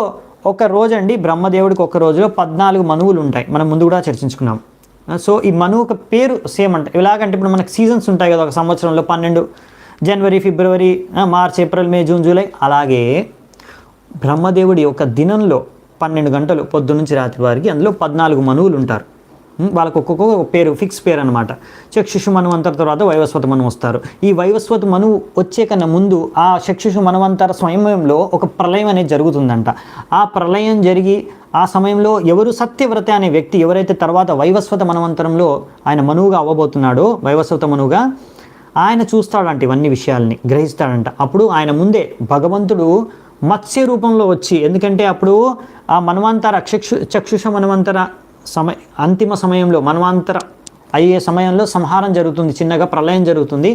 ఒక రోజు అండి బ్రహ్మదేవుడికి ఒక రోజులో 14 మనువులు ఉంటాయి. మనం ముందు కూడా చర్చించుకున్నాం. సో ఈ మనువు ఒక పేరు సేమ్ అంటే ఎలాగంటే ఇప్పుడు మనకు సీజన్స్ ఉంటాయి కదా, ఒక సంవత్సరంలో 12 జనవరి, ఫిబ్రవరి, మార్చ్, ఏప్రిల్, మే, జూన్, జూలై. అలాగే బ్రహ్మదేవుడి ఒక దినంలో 12 గంటలు పొద్దు నుంచి రాత్రి వారికి అందులో 14 మనువులు ఉంటారు. వాళ్ళకు ఒక్కొక్క పేరు, ఫిక్స్ పేరు అనమాట. చక్షుషు మనువంతర తర్వాత వైవస్వత మనువు వస్తారు. ఈ వైవస్వత మనువు వచ్చే కన్నా ముందు ఆ చక్షుషు మనువంతర సమయంలో ఒక ప్రళయం అనేది జరుగుతుందంట. ఆ ప్రళయం జరిగి ఆ సమయంలో ఎవరు సత్యవ్రత అనే వ్యక్తి ఎవరైతే తర్వాత వైవస్వత మనువంతరంలో ఆయన మనువుగా అవ్వబోతున్నాడో, వైవస్వత మనువుగా ఆయన చూస్తాడంట, ఇవన్నీ విషయాల్ని గ్రహిస్తాడంట. అప్పుడు ఆయన ముందే భగవంతుడు మత్స్య రూపంలో వచ్చి, ఎందుకంటే అప్పుడు ఆ మన్వంతర చక్షుష మన్వంతర అంతిమ సమయంలో మన్వంతర అయ్యే సమయంలో సంహారం జరుగుతుంది, చిన్నగా ప్రళయం జరుగుతుంది.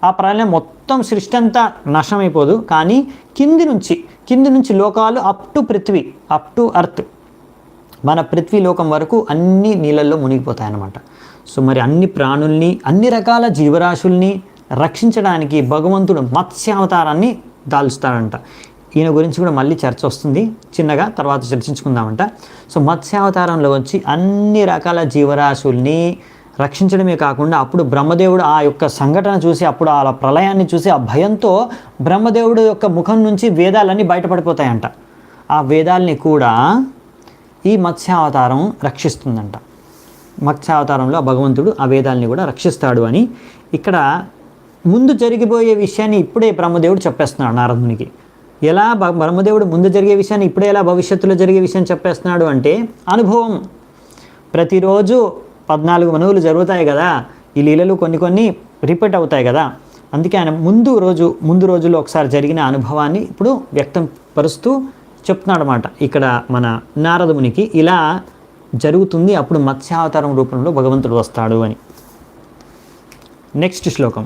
ఆ ప్రళయం మొత్తం సృష్టి అంతా నాశనమైపోదు, కానీ కింది నుంచి లోకాలు up to Prithvi, up to earth, మన పృథ్వీ లోకం వరకు అన్ని నీళ్ళల్లో మునిగిపోతాయి అన్నమాట. సో మరి అన్ని ప్రాణుల్ని, అన్ని రకాల జీవరాశుల్ని రక్షించడానికి భగవంతుడు మత్స్యావతారాన్ని దాల్చుతాడంట. ఈయన గురించి కూడా మళ్ళీ చర్చ వస్తుంది, చిన్నగా తర్వాత చర్చించుకుందామంట. సో మత్స్యావతారంలో వచ్చి అన్ని రకాల జీవరాశుల్ని రక్షించడమే కాకుండా అప్పుడు బ్రహ్మదేవుడు ఆ యొక్క సంఘటన చూసి, అప్పుడు ఆ ప్రళయాన్ని చూసి ఆ భయంతో బ్రహ్మదేవుడు యొక్క ముఖం నుంచి వేదాలన్నీ బయటపడిపోతాయంట. ఆ వేదాల్ని కూడా ఈ మత్స్యావతారం రక్షిస్తుందంట. మత్స్యావతారంలో భగవంతుడు ఆ వేదాల్ని కూడా రక్షిస్తాడు అని ఇక్కడ ముందు జరిగిపోయే విషయాన్ని ఇప్పుడే బ్రహ్మదేవుడు చెప్పేస్తున్నాడు నారదునికి. ఎలా బ్రహ్మదేవుడు ముందు జరిగే విషయాన్ని ఇప్పుడే ఎలా భవిష్యత్తులో జరిగే విషయాన్ని చెప్పేస్తున్నాడు అంటే అనుభవం. ప్రతిరోజు 14 మనువులు జరుగుతాయి కదా, ఈ లీలలు కొన్ని రిపీట్ అవుతాయి కదా, అందుకే ఆయన ముందు రోజుల్లో ఒకసారి జరిగిన అనుభవాన్ని ఇప్పుడు వ్యక్తం పరుస్తూ చెప్తున్నాడు అన్నమాట. ఇక్కడ మన నారదునికి ఇలా జరుగుతుంది, అప్పుడు మత్స్యావతారం రూపంలో భగవంతుడు వస్తాడు అని. నెక్స్ట్ శ్లోకం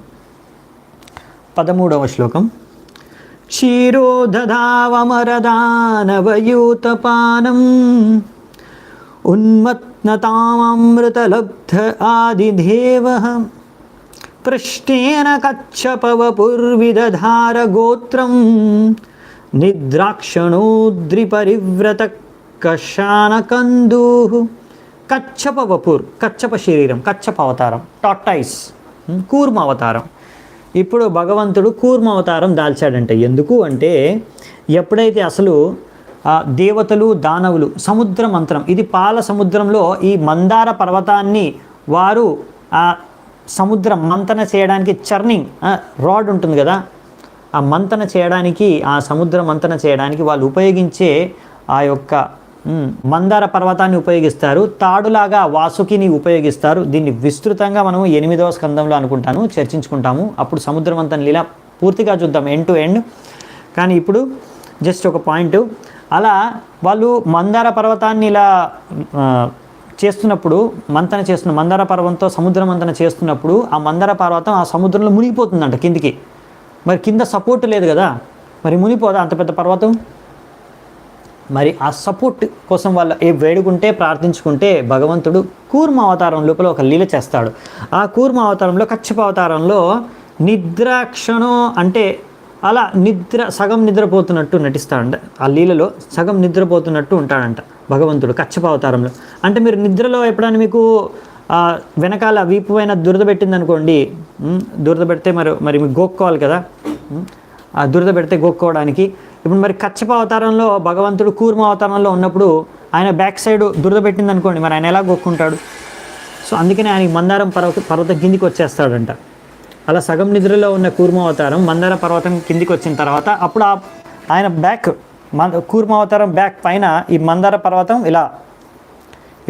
13వ శ్లోకం. క్షీరో దదావమరదానవయూతపానం ఉన్మత్నతామృతలబ్ధ ఆదిదేవః పృష్టేన కచ్చపవపుర్విదధార గోత్రం నిద్రాక్షణోద్రిపరివ్రత కశానకందూః. కచ్చపవపుర్, కచ్చప శరీరం, కచ్చప అవతారం, టార్టాయిస్, కూర్మ అవతారం. ఇప్పుడు భగవంతుడు కూర్మ అవతారం దాల్చాడంట. ఎందుకు అంటే ఎప్పుడైతే అసలు దేవతలు, దానవులు, సముద్ర మంత్రం, ఇది పాల సముద్రంలో ఈ మందార పర్వతాన్ని వారు ఆ సముద్ర మంతన చేయడానికి చర్నింగ్ రాడ్ ఉంటుంది కదా, ఆ మంతన చేయడానికి, ఆ సముద్ర మంతన చేయడానికి వాళ్ళు ఉపయోగించే ఆ యొక్క మందార పర్వతాన్ని ఉపయోగిస్తారు. తాడులాగా వాసుకిని ఉపయోగిస్తారు. దీన్ని విస్తృతంగా మనం 8వ స్కందంలో అనుకుంటాను చర్చించుకుంటాము. అప్పుడు సముద్రమంతన లీల పూర్తిగా చూద్దాం, ఎండ్ టు ఎండ్. కానీ ఇప్పుడు జస్ట్ ఒక పాయింట్. అలా వాళ్ళు మందార పర్వతాన్ని ఇలా చేస్తున్నప్పుడు, మందార పర్వతంతో సముద్ర మంతన చేస్తున్నప్పుడు ఆ మందార పర్వతం ఆ సముద్రంలో మునిగిపోతుందంట కిందికి. మరి కింద సపోర్ట్ లేదు కదా, మరి మునిగిపోదా అంత పెద్ద పర్వతం? మరి ఆ సపోర్ట్ కోసం వాళ్ళు వేడుకుంటే, ప్రార్థించుకుంటే భగవంతుడు కూర్మ అవతారం లోపల ఒక లీల చేస్తాడు. ఆ కూర్మ అవతారంలో, కచ్చప అవతారంలో నిద్రాక్షణం అంటే అలా సగం నిద్రపోతున్నట్టు నటిస్తాడంట. ఆ లీలలో సగం నిద్రపోతున్నట్టు ఉంటాడంట భగవంతుడు కచ్చప అవతారంలో. అంటే మీరు నిద్రలో ఎప్పుడైనా మీకు వెనకాల వీపు పైన దురద పెట్టింది అనుకోండి, దురద పెడితే మరి మీకు గోక్కోవాలి కదా, ఆ దురద పెడితే గోక్కోవడానికి. ఇప్పుడు మరి కచ్చప అవతారంలో భగవంతుడు కూర్మ అవతారంలో ఉన్నప్పుడు ఆయన బ్యాక్ సైడ్ దురద పెట్టింది అనుకోండి, మరి ఆయన ఎలా గోక్కుంటాడు? సో అందుకనే ఆయన మందారం పర్వతం కిందికి వచ్చేస్తాడంట. అలా సగం నిద్రలో ఉన్న కూర్మ అవతారం మందార పర్వతం కిందికి వచ్చిన తర్వాత అప్పుడు ఆయన కూర్మ అవతారం బ్యాక్ పైన ఈ మందార పర్వతం ఇలా,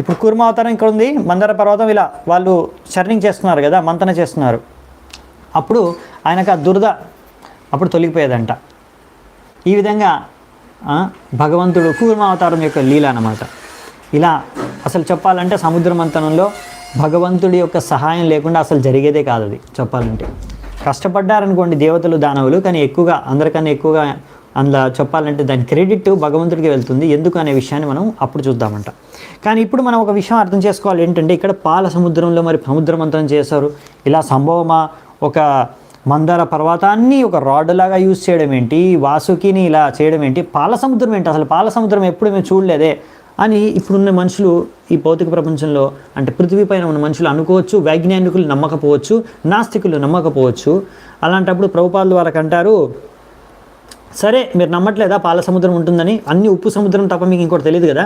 ఇప్పుడు కూర్మ అవతారం ఇక్కడ ఉంది, మందార పర్వతం ఇలా వాళ్ళు చర్నింగ్ చేస్తున్నారు కదా, మంతన చేస్తున్నారు. అప్పుడు ఆయనకు ఆ దురద అప్పుడు తొలగిపోయేదంట. ఈ విధంగా భగవంతుడు కూర్మ అవతారం యొక్క లీల అన్నమాట. ఇలా అసలు చెప్పాలంటే సముద్ర మంతనంలో భగవంతుడి యొక్క సహాయం లేకుండా అసలు జరిగేదే కాదు అది చెప్పాలంటే. కష్టపడ్డారనుకోండి దేవతలు దానవులు, కానీ ఎక్కువగా అందరికన్నా ఎక్కువగా అందులో చెప్పాలంటే దాని క్రెడిట్ భగవంతుడికి వెళ్తుంది. ఎందుకు అనే విషయాన్ని మనం అప్పుడు చూద్దామంట. కానీ ఇప్పుడు మనం ఒక విషయం అర్థం చేసుకోవాలి ఏంటంటే, ఇక్కడ పాల సముద్రంలో మరి సముద్ర మంత్రం చేశారు. ఇలా సంభవమా? ఒక మందార పర్వతాన్ని ఒక రాడ్ లాగా యూజ్ చేయడం ఏంటి, వాసుకిని ఇలా చేయడం ఏంటి, పాల సముద్రం ఏంటి, అసలు పాల సముద్రం ఎప్పుడు మేము చూడలేదే అని ఇప్పుడున్న మనుషులు ఈ భౌతిక ప్రపంచంలో అంటే పృథ్వీ పైన ఉన్న మనుషులు అనుకోవచ్చు. వైజ్ఞానికులు నమ్మకపోవచ్చు, నాస్తికులు నమ్మకపోవచ్చు. అలాంటప్పుడు ప్రభుపాదుల వారికి అంటారు, సరే మీరు నమ్మట్లేదా పాల సముద్రం ఉంటుందని? అన్ని ఉప్పు సముద్రం తప్ప మీకు ఇంకోటి తెలియదు కదా,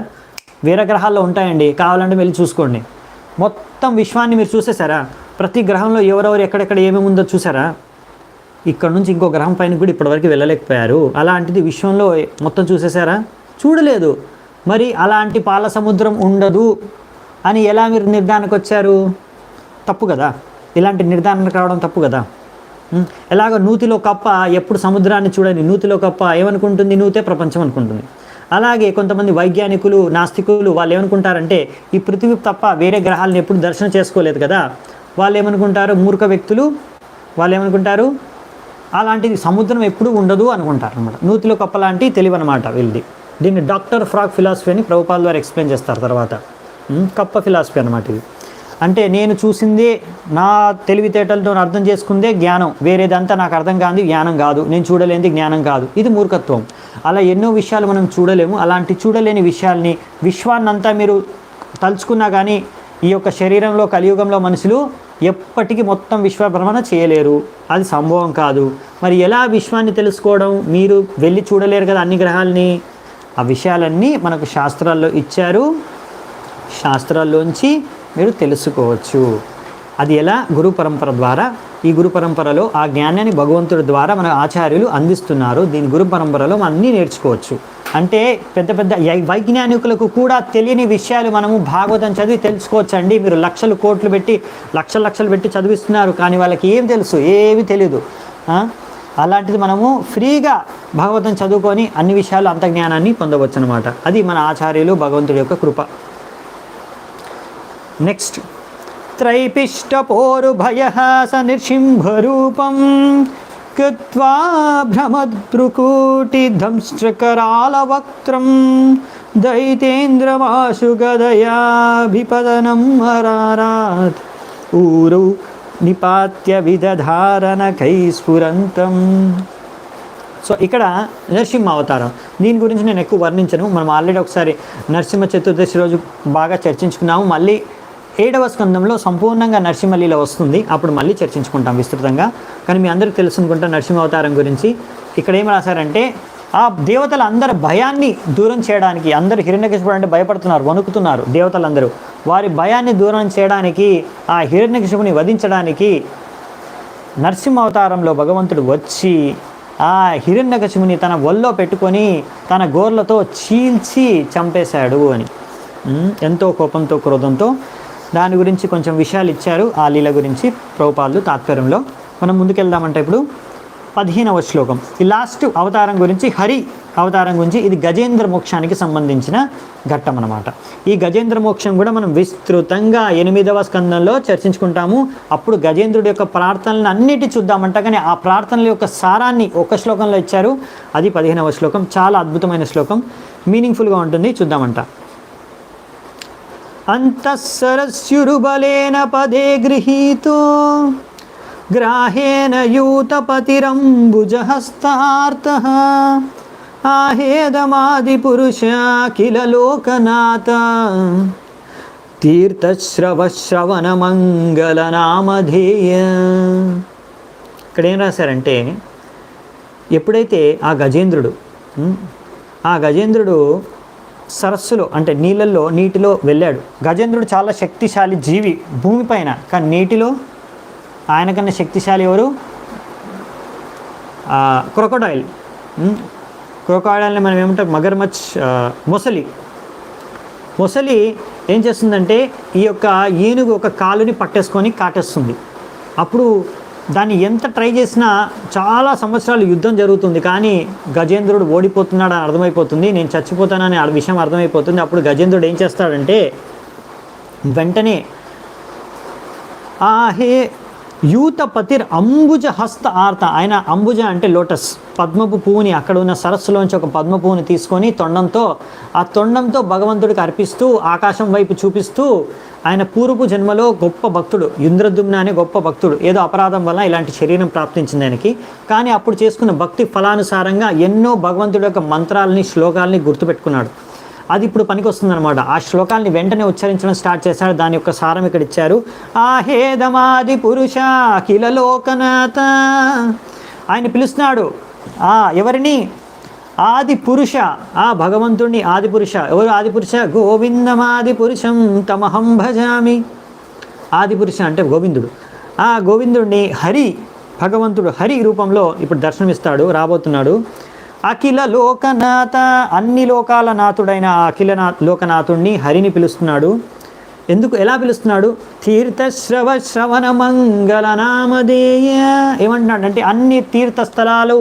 వేరే గ్రహాల్లో ఉంటాయండి, కావాలంటే వెళ్ళి చూసుకోండి. మొత్తం విశ్వాన్ని మీరు చూసేసారా? ప్రతి గ్రహంలో ఎవరెవరు ఎక్కడెక్కడ ఏమేమి ఉందో చూసారా? ఇక్కడ నుంచి ఇంకో గ్రహం పైన కూడా ఇప్పటివరకు వెళ్ళలేకపోయారు. అలాంటిది విశ్వంలో మొత్తం చూసేసారా? చూడలేదు. మరి అలాంటి పాల సముద్రం ఉండదు అని ఎలా మీరు నిర్ధారణకు వచ్చారు? తప్పు కదా, ఇలాంటి నిర్ధారణకు రావడం తప్పు కదా. ఎలాగో నూతిలో కప్ప ఎప్పుడు సముద్రాన్ని చూడని నూతిలో కప్ప ఏమనుకుంటుంది? నూతే ప్రపంచం అనుకుంటుంది. అలాగే కొంతమంది వైజ్ఞానికులు నాస్తికులు వాళ్ళు ఏమనుకుంటారంటే, ఈ పృథివీ తప్ప వేరే గ్రహాలను ఎప్పుడు దర్శనం చేసుకోలేదు కదా, వాళ్ళు ఏమనుకుంటారు? మూర్ఖ వ్యక్తులు వాళ్ళు ఏమనుకుంటారు? అలాంటిది సముద్రం ఎప్పుడు ఉండదు అనుకుంటారు అనమాట. నూతిలో కప్ప లాంటి తెలివి అనమాట వీళ్ళది. దీన్ని డాక్టర్ ఫ్రాగ్ ఫిలాసఫీ అని ప్రభుపాల్ ద్వారా ఎక్స్ప్లెయిన్ చేస్తారు తర్వాత. కప్ప ఫిలాసఫీ అనమాట ఇది. అంటే నేను చూసిందే నా తెలివితేటలతో అర్థం చేసుకుందే జ్ఞానం, వేరేదంతా నాకు అర్థం కాదు జ్ఞానం కాదు, నేను చూడలేనిది జ్ఞానం కాదు, ఇది మూర్ఖత్వం. అలా ఎన్నో విషయాలు మనం చూడలేము. అలాంటి చూడలేని విషయాల్ని విశ్వాన్నంతా మీరు తలుచుకున్నా కానీ ఈ యొక్క శరీరంలో కలియుగంలో మనుషులు ఎప్పటికీ మొత్తం విశ్వభ్రమణ చేయలేరు, అది సంభవం కాదు. మరి ఎలా విశ్వాన్ని తెలుసుకోవడం? మీరు వెళ్ళి చూడలేరు కదా అన్ని గ్రహాలని. ఆ విషయాలన్నీ మనకు శాస్త్రాల్లో ఇచ్చారు, శాస్త్రాల్లోంచి మీరు తెలుసుకోవచ్చు. అది ఎలా? గురు పరంపర ద్వారా. ఈ గురు పరంపరలో ఆ జ్ఞానాన్ని భగవంతుడి ద్వారా మన ఆచార్యులు అందిస్తున్నారు. దీని గురు పరంపరలో మనం అన్నీ నేర్చుకోవచ్చు. అంటే పెద్ద పెద్ద వైజ్ఞానికులకు కూడా తెలియని విషయాలు మనము భాగవతం చదివి తెలుసుకోవచ్చండి. మీరు లక్షలు కోట్లు పెట్టి లక్షలు పెట్టి చదివిస్తున్నారు, కానీ వాళ్ళకి ఏం తెలుసు? ఏమీ తెలియదు. అలాంటిది మనము ఫ్రీగా భాగవతం చదువుకొని అన్ని విషయాలు అంత జ్ఞానాన్ని పొందవచ్చు అనమాట. అది మన ఆచార్యులు భగవంతుడి యొక్క కృప. నెక్స్ట్, త్రైపిష్టపోరుభయహాస నిర్సింహరూపం కృత్వా భ్రమద్రుకూటి దంశ్చకరాలవక్త్రం దైతేంద్రవాసు గదయాభిపదనం హరారాత్ ఊరు నిపాత్య విదధారణ కైస్ఫురంతం. సో ఇక్కడ నరసింహ అవతారం, దీని గురించి నేను ఎక్కువ వర్ణించను. మనం ఆల్రెడీ ఒకసారి నరసింహ చతుర్దశి రోజు బాగా చర్చించుకున్నాము. మళ్ళీ 7వ స్కందంలో సంపూర్ణంగా నరసింహలీల వస్తుంది, అప్పుడు మళ్ళీ చర్చించుకుంటాం విస్తృతంగా. కానీ మీ అందరికీ తెలుసుకుంటాం నరసింహ అవతారం గురించి. ఇక్కడ ఏం రాశారంటే, ఆ దేవతల అందరి భయాన్ని దూరం చేయడానికి, అందరూ హిరణ్యకశిపుడు అంటే భయపడుతున్నారు, వణుకుతున్నారు దేవతలందరూ. వారి భయాన్ని దూరం చేయడానికి, ఆ హిరణ్యకశిపుని వధించడానికి నరసింహ అవతారంలో భగవంతుడు వచ్చి ఆ హిరణ్యకశిపుని తన ఒళ్ళో పెట్టుకొని తన గోర్లతో చీల్చి చంపేశాడు అని. ఎంతో కోపంతో క్రోధంతో దాని గురించి కొంచెం విషయాలు ఇచ్చారు. ఆ లీల గురించి ప్రభుపాదులు తాత్పర్యంలో. మనం ముందుకెళ్దామంటే ఇప్పుడు 15వ శ్లోకం, ఈ లాస్ట్ అవతారం గురించి, హరి అవతారం గురించి. ఇది గజేంద్ర మోక్షానికి సంబంధించిన ఘట్టం అన్నమాట. ఈ గజేంద్ర మోక్షం కూడా మనం విస్తృతంగా 8వ స్కందంలో చర్చించుకుంటాము. అప్పుడు గజేంద్రుడి యొక్క ప్రార్థనలను అన్నిటి చూద్దామంట. కానీ ఆ ప్రార్థనల యొక్క సారాన్ని ఒక శ్లోకంలో ఇచ్చారు. అది 15వ శ్లోకం. చాలా అద్భుతమైన శ్లోకం, మీనింగ్ఫుల్గా ఉంటుంది, చూద్దామంట. అంతఃసరస్యురుబలేన పదే గృహీతో గ్రాహేణ యూతపతిరంబుజహస్తార్తః ఆహేదమాదిపురుష కిల లోకనాథ తీర్థశ్రవశ్రవణమంగళనామధేయ. ఇక్కడ ఏం రాశారంటే, ఎప్పుడైతే ఆ గజేంద్రుడు సరస్సులో అంటే నీటిలో వెళ్ళాడు. గజేంద్రుడు చాలా శక్తిశాలి జీవి భూమిపైన, కానీ నీటిలో ఆయనకన్నా శక్తిశాలి ఎవరు? క్రొకడైల్. క్రొకడైల్ని మనం ఏమంటాం? మగర్మచ్, మొసలి ఏం చేస్తుందంటే ఈ యొక్క ఏనుగు ఒక కాలుని పట్టేసుకొని కాటేస్తుంది. అప్పుడు దాన్ని ఎంత ట్రై చేసినా చాలా సంవత్సరాలు యుద్ధం జరుగుతుంది, కానీ గజేంద్రుడు ఓడిపోతున్నాడు అని అర్థమైపోతుంది, నేను చచ్చిపోతానని ఆ విషయం అర్థమైపోతుంది. అప్పుడు గజేంద్రుడు ఏం చేస్తాడంటే, వెంటనే ఆహే యూతపతిర్ అంబుజ హస్త ఆర్త, ఆయన అంబుజ అంటే లోటస్, పద్మపు పువ్వుని అక్కడ ఉన్న సరస్సులోంచి ఒక పద్మ పువ్వుని తీసుకొని ఆ తొండంతో భగవంతుడికి అర్పిస్తూ ఆకాశం వైపు చూపిస్తూ, ఆయన పూర్వపు జన్మలో గొప్ప భక్తుడు, ఇంద్రద్యుమ్న అనే గొప్ప భక్తుడు, ఏదో అపరాధం వల్ల ఇలాంటి శరీరం ప్రాప్తించింది ఆయనకి. కానీ అప్పుడు చేసుకున్న భక్తి ఫలానుసారంగా ఎన్నో భగవంతుడి యొక్క మంత్రాలని శ్లోకాలని గుర్తుపెట్టుకున్నాడు. అది ఇప్పుడు పనికి వస్తుందన్నమాట. ఆ శ్లోకాలని వెంటనే ఉచ్చరించడం స్టార్ట్ చేశాడు. దాని యొక్క సారం ఇక్కడ ఇచ్చారు. ఆహేదమాది పురుష అఖిల లోకనాథ, ఆయన పిలుస్తున్నాడు ఎవరిని? ఆది పురుష, ఆ భగవంతుడిని. ఆది పురుష ఎవరు? ఆది పురుష గోవిందమాది పురుషం తమహం భజామి. ఆది పురుష అంటే గోవిందుడు. ఆ గోవిందుడిని హరి, భగవంతుడు హరి రూపంలో ఇప్పుడు దర్శనమిస్తాడు, రాబోతున్నాడు. అఖిల లోకనాథ, అన్ని లోకాల నాథుడైన లోకనాథుడిని హరిని పిలుస్తున్నాడు. ఎందుకు, ఎలా పిలుస్తున్నాడు? శ్రవణ మంగళ నామధేయ. ఏమంటున్నాడు అంటే అన్ని తీర్థస్థలాలు.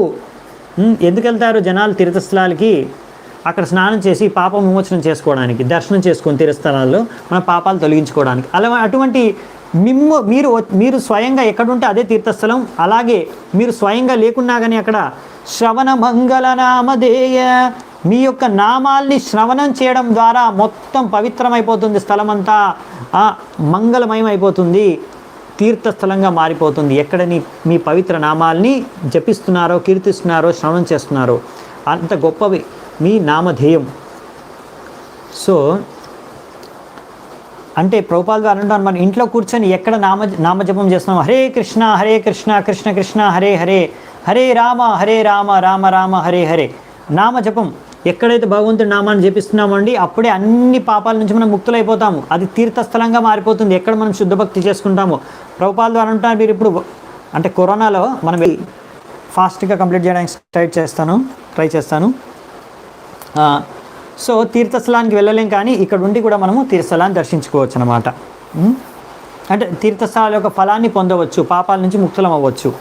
ఎందుకు వెళ్తారు జనాలు తీర్థస్థలాలకి? అక్కడ స్నానం చేసి పాప విమోచనం చేసుకోవడానికి, దర్శనం చేసుకొని తీర్థస్థలాల్లో మన పాపాలు తొలగించుకోవడానికి. అటువంటి మీరు స్వయంగా ఎక్కడుంటే అదే తీర్థస్థలం. అలాగే మీరు స్వయంగా లేకున్నా కానీ అక్కడ శ్రవణ మంగళ నామధేయ, మీ యొక్క నామాల్ని శ్రవణం చేయడం ద్వారా మొత్తం పవిత్రమైపోతుంది, స్థలమంతా మంగళమయం అయిపోతుంది, తీర్థస్థలంగా మారిపోతుంది. ఎక్కడ మీ పవిత్ర నామాల్ని జపిస్తున్నారో, కీర్తిస్తున్నారో, శ్రవణం చేస్తున్నారో అంత గొప్పవి మీ నామధేయం. సో అంటే ప్రభుపాద గారు అంటారు, మన ఇంట్లో కూర్చొని ఎక్కడ నామజపం చేస్తున్నాం, హరే కృష్ణ కృష్ణ కృష్ణ హరే హరే, హరే రామ రామ రామ హరే హరే. నామజపం ఎక్కడైతే భగవంతుడి నామాన్ని జపిస్తున్నామండి, అప్పుడే అన్ని పాపాల నుంచి మనం ముక్తులైపోతాము. అది తీర్థస్థలంగా మారిపోతుంది ఎక్కడ మనం శుద్ధభక్తి చేసుకుంటామో. ప్రభుపాద గారు అంటారు, మీరు ఇప్పుడు అంటే కరోనాలో మనం ఫాస్ట్గా కంప్లీట్ చేయడానికి ట్రై చేస్తాను. సో తీర్థస్థలానికి వెళ్ళలేం, కానీ ఇక్కడ ఉండి కూడా మనము తీర్థస్థలాన్ని దర్శించుకోవచ్చు అన్నమాట. అంటే తీర్థస్థలాల యొక్క ఫలాన్ని పొందవచ్చు, పాపాల నుంచి ముక్తులం అవ్వచ్చు.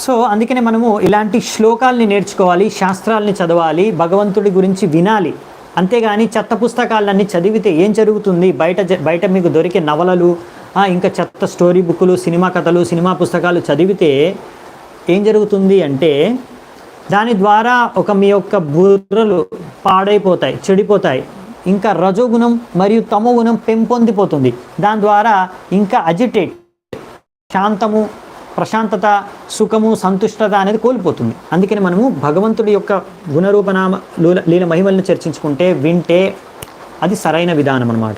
సో అందుకనే మనము ఇలాంటి శ్లోకాలని నేర్చుకోవాలి, శాస్త్రాలని చదవాలి, భగవంతుడి గురించి వినాలి. అంతేగాని చెత్త పుస్తకాలన్నీ చదివితే ఏం జరుగుతుంది? బయట మీకు దొరికే నవలలు, ఇంకా చెత్త స్టోరీ బుక్కులు, సినిమా కథలు, సినిమా పుస్తకాలు చదివితే ఏం జరుగుతుంది అంటే దాని ద్వారా మీ యొక్క బుర్రలు పాడైపోతాయి, చెడిపోతాయి. ఇంకా రజోగుణం మరియు తమోగుణం పెంపొందిపోతుంది. దాని ద్వారా ఇంకా అజిటేట్, శాంతము, ప్రశాంతత, సుఖము, సంతుష్టత అనేది కోల్పోతుంది. అందుకని మనము భగవంతుడి యొక్క గుణరూపనామ లీల మహిమలను చర్చించుకుంటే, వింటే అది సరైన విధానం అన్నమాట.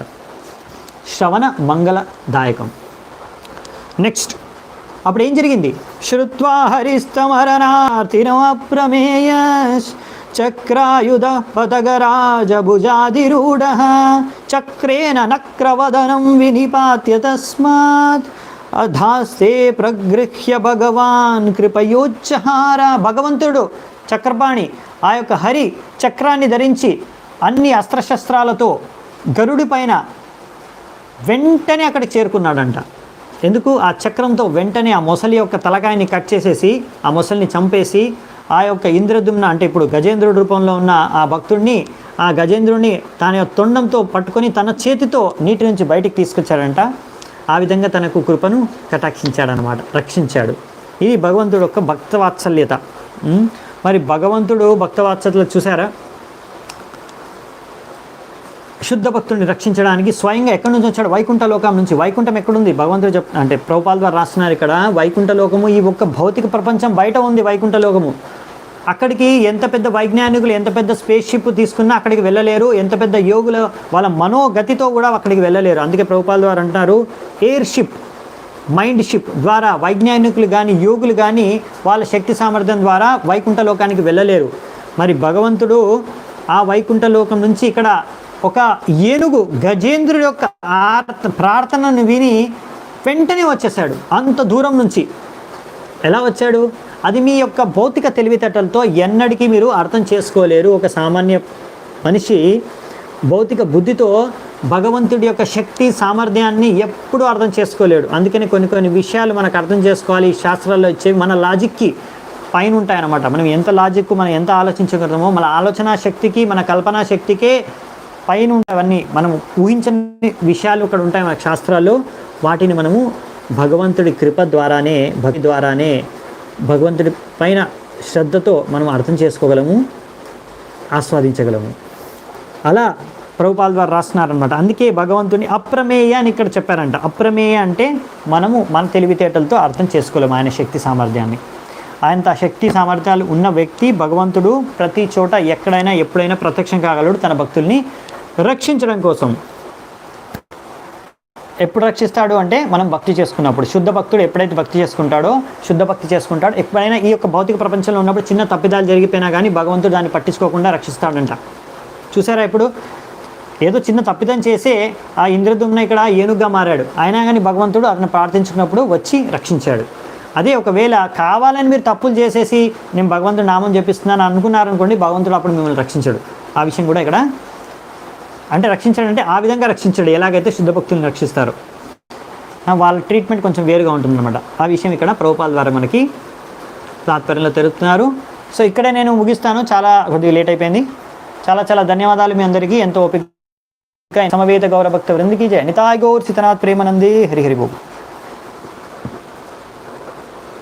శ్రవణ మంగళదాయకం. నెక్స్ట్ అప్పుడు ఏం జరిగింది? శ్రుత్వా హరిస్తమరణార్తినమప్రమేయ చక్రాయుధ పతగరాజభుజాదిరూఢ చక్రేణ నక్రవదనం వినిపాత్య తస్మాత్ అధాస్తే ప్రగృహ్య భగవాన్ కృపయోచ్చహార. భగవంతుడు చక్రపాణి, ఆ యొక్క హరి చక్రాన్ని ధరించి అన్ని అస్త్రశస్త్రాలతో గరుడి పైన వెంటనే అక్కడికి చేరుకున్నాడంట. ఎందుకు? ఆ చక్రంతో వెంటనే ఆ మొసలి యొక్క తలకాయని కట్ చేసేసి, ఆ మొసలిని చంపేసి, ఆ యొక్క ఇంద్రద్యుమ్న అంటే ఇప్పుడు గజేంద్రుడి రూపంలో ఉన్న ఆ భక్తుడిని, ఆ గజేంద్రుడిని తన యొక్క తొండంతో పట్టుకొని తన చేతితో నీటి నుంచి బయటికి తీసుకొచ్చాడంట. ఆ విధంగా తనకు కృపను కటాక్షించాడనమాట, రక్షించాడు. ఇది భగవంతుడు యొక్క భక్తవాత్సల్యత. మరి భగవంతుడు భక్తవాత్సల్యత చూసారా? శుద్ధ భక్తుడిని రక్షించడానికి స్వయంగా ఎక్కడి నుంచి వచ్చాడు? వైకుంఠ లోకం నుంచి. వైకుంఠం ఎక్కడుంది? భగవంతుడు అంటే ప్రభుపాద ద్వారా రాస్తున్నారు ఇక్కడ, వైకుంఠ లోకము ఈ ఒక్క భౌతిక ప్రపంచం బయట ఉంది. వైకుంఠ లోకము అక్కడికి ఎంత పెద్ద వైజ్ఞానికులు, ఎంత పెద్ద స్పేస్ షిప్ తీసుకున్నా అక్కడికి వెళ్ళలేరు. ఎంత పెద్ద యోగుల వాళ్ళ మనోగతితో కూడా అక్కడికి వెళ్ళలేరు. అందుకే ప్రభుపాద ద్వారా అంటారు, ఎయిర్ షిప్, మైండ్ షిప్ ద్వారా వైజ్ఞానికులు కానీ యోగులు కానీ వాళ్ళ శక్తి సామర్థ్యం ద్వారా వైకుంఠ లోకానికి వెళ్ళలేరు. మరి భగవంతుడు ఆ వైకుంఠ లోకం నుంచి ఇక్కడ ఒక ఏనుగు గజేంద్రుడి యొక్క ప్రార్థనను విని వెంటనే వచ్చేసాడు. అంత దూరం నుంచి ఎలా వచ్చాడు? అది మీ యొక్క భౌతిక తెలివితేటలతో ఎన్నటికీ మీరు అర్థం చేసుకోలేరు. ఒక సామాన్య మనిషి భౌతిక బుద్ధితో భగవంతుడి యొక్క శక్తి సామర్థ్యాన్ని ఎప్పుడూ అర్థం చేసుకోలేడు. అందుకని కొన్ని విషయాలు మనకు అర్థం చేసుకోవాలి. శాస్త్రాల్లో ఇచ్చేవి మన లాజిక్కి పైన ఉంటాయన్నమాట. మనం ఎంత లాజిక్, మనం ఎంత ఆలోచించగలమో మన ఆలోచన శక్తికి, మన కల్పనా శక్తికే పైన ఉంటాయన్నీ. మనం ఊహించని విషయాలు ఇక్కడ ఉంటాయి మన శాస్త్రాల్లో. వాటిని మనము భగవంతుడి కృప ద్వారానే భక్తి ద్వారానే భగవంతుడి పైన శ్రద్ధతో మనం అర్థం చేసుకోగలము, ఆస్వాదించగలము. అలా ప్రభుపాల్ వారు రాస్తున్నారనమాట. అందుకే భగవంతుని అప్రమేయ అని ఇక్కడ చెప్పారంట. అప్రమేయ అంటే మనము మన తెలివితేటలతో అర్థం చేసుకోలేము ఆయన శక్తి సామర్థ్యాన్ని. ఆయనంత శక్తి సామర్థ్యాలు ఉన్న వ్యక్తి భగవంతుడు ప్రతి చోట ఎక్కడైనా ఎప్పుడైనా ప్రత్యక్షం కాగలడు తన భక్తుల్ని రక్షించడం కోసం. ఎప్పుడు రక్షిస్తాడు అంటే మనం భక్తి చేసుకున్నప్పుడు. శుద్ధ భక్తుడు ఎప్పుడైతే భక్తి చేసుకుంటాడో, శుద్ధ భక్తి చేసుకుంటాడో, ఎప్పుడైనా ఈ యొక్క భౌతిక ప్రపంచంలో ఉన్నప్పుడు చిన్న తప్పిదాలు జరిగిపోయినా కానీ భగవంతుడు దాన్ని పట్టించుకోకుండా రక్షిస్తాడంట. చూసారా, ఇప్పుడు ఏదో చిన్న తప్పిదం చేసే ఆ ఇంద్రదుమ్న ఇక్కడ ఏనుగ్గా మారాడు, అయినా కానీ భగవంతుడు అతను ప్రార్థించుకున్నప్పుడు వచ్చి రక్షించాడు. అదే ఒకవేళ కావాలని మీరు తప్పులు చేసేసి నేను భగవంతుడు నామం జపిస్తున్నాను అనుకున్నారనుకోండి, భగవంతుడు అప్పుడు మిమ్మల్ని రక్షించాడు. ఆ విషయం కూడా ఇక్కడ అంటే రక్షించాడంటే ఆ విధంగా రక్షించాడు, ఎలాగైతే శుద్ధ భక్తులను రక్షిస్తారు. వాళ్ళ ట్రీట్మెంట్ కొంచెం వేరుగా ఉంటుందన్నమాట. ఆ విషయం ఇక్కడ ప్రభుపాల్ ద్వారా మనకి తాత్పర్యంలో తెలుపుతున్నారు. సో ఇక్కడే నేను ముగిస్తాను, చాలా కొద్దిగా లేట్ అయిపోయింది. చాలా చాలా ధన్యవాదాలు మీ అందరికీ. ఎంతో ఓపిక సమవేత గౌరవ భక్త వృందికి జయ. నితాయ్ గౌర్ సీతనాథ్ ప్రేమానందే. హరి హరి బోల్.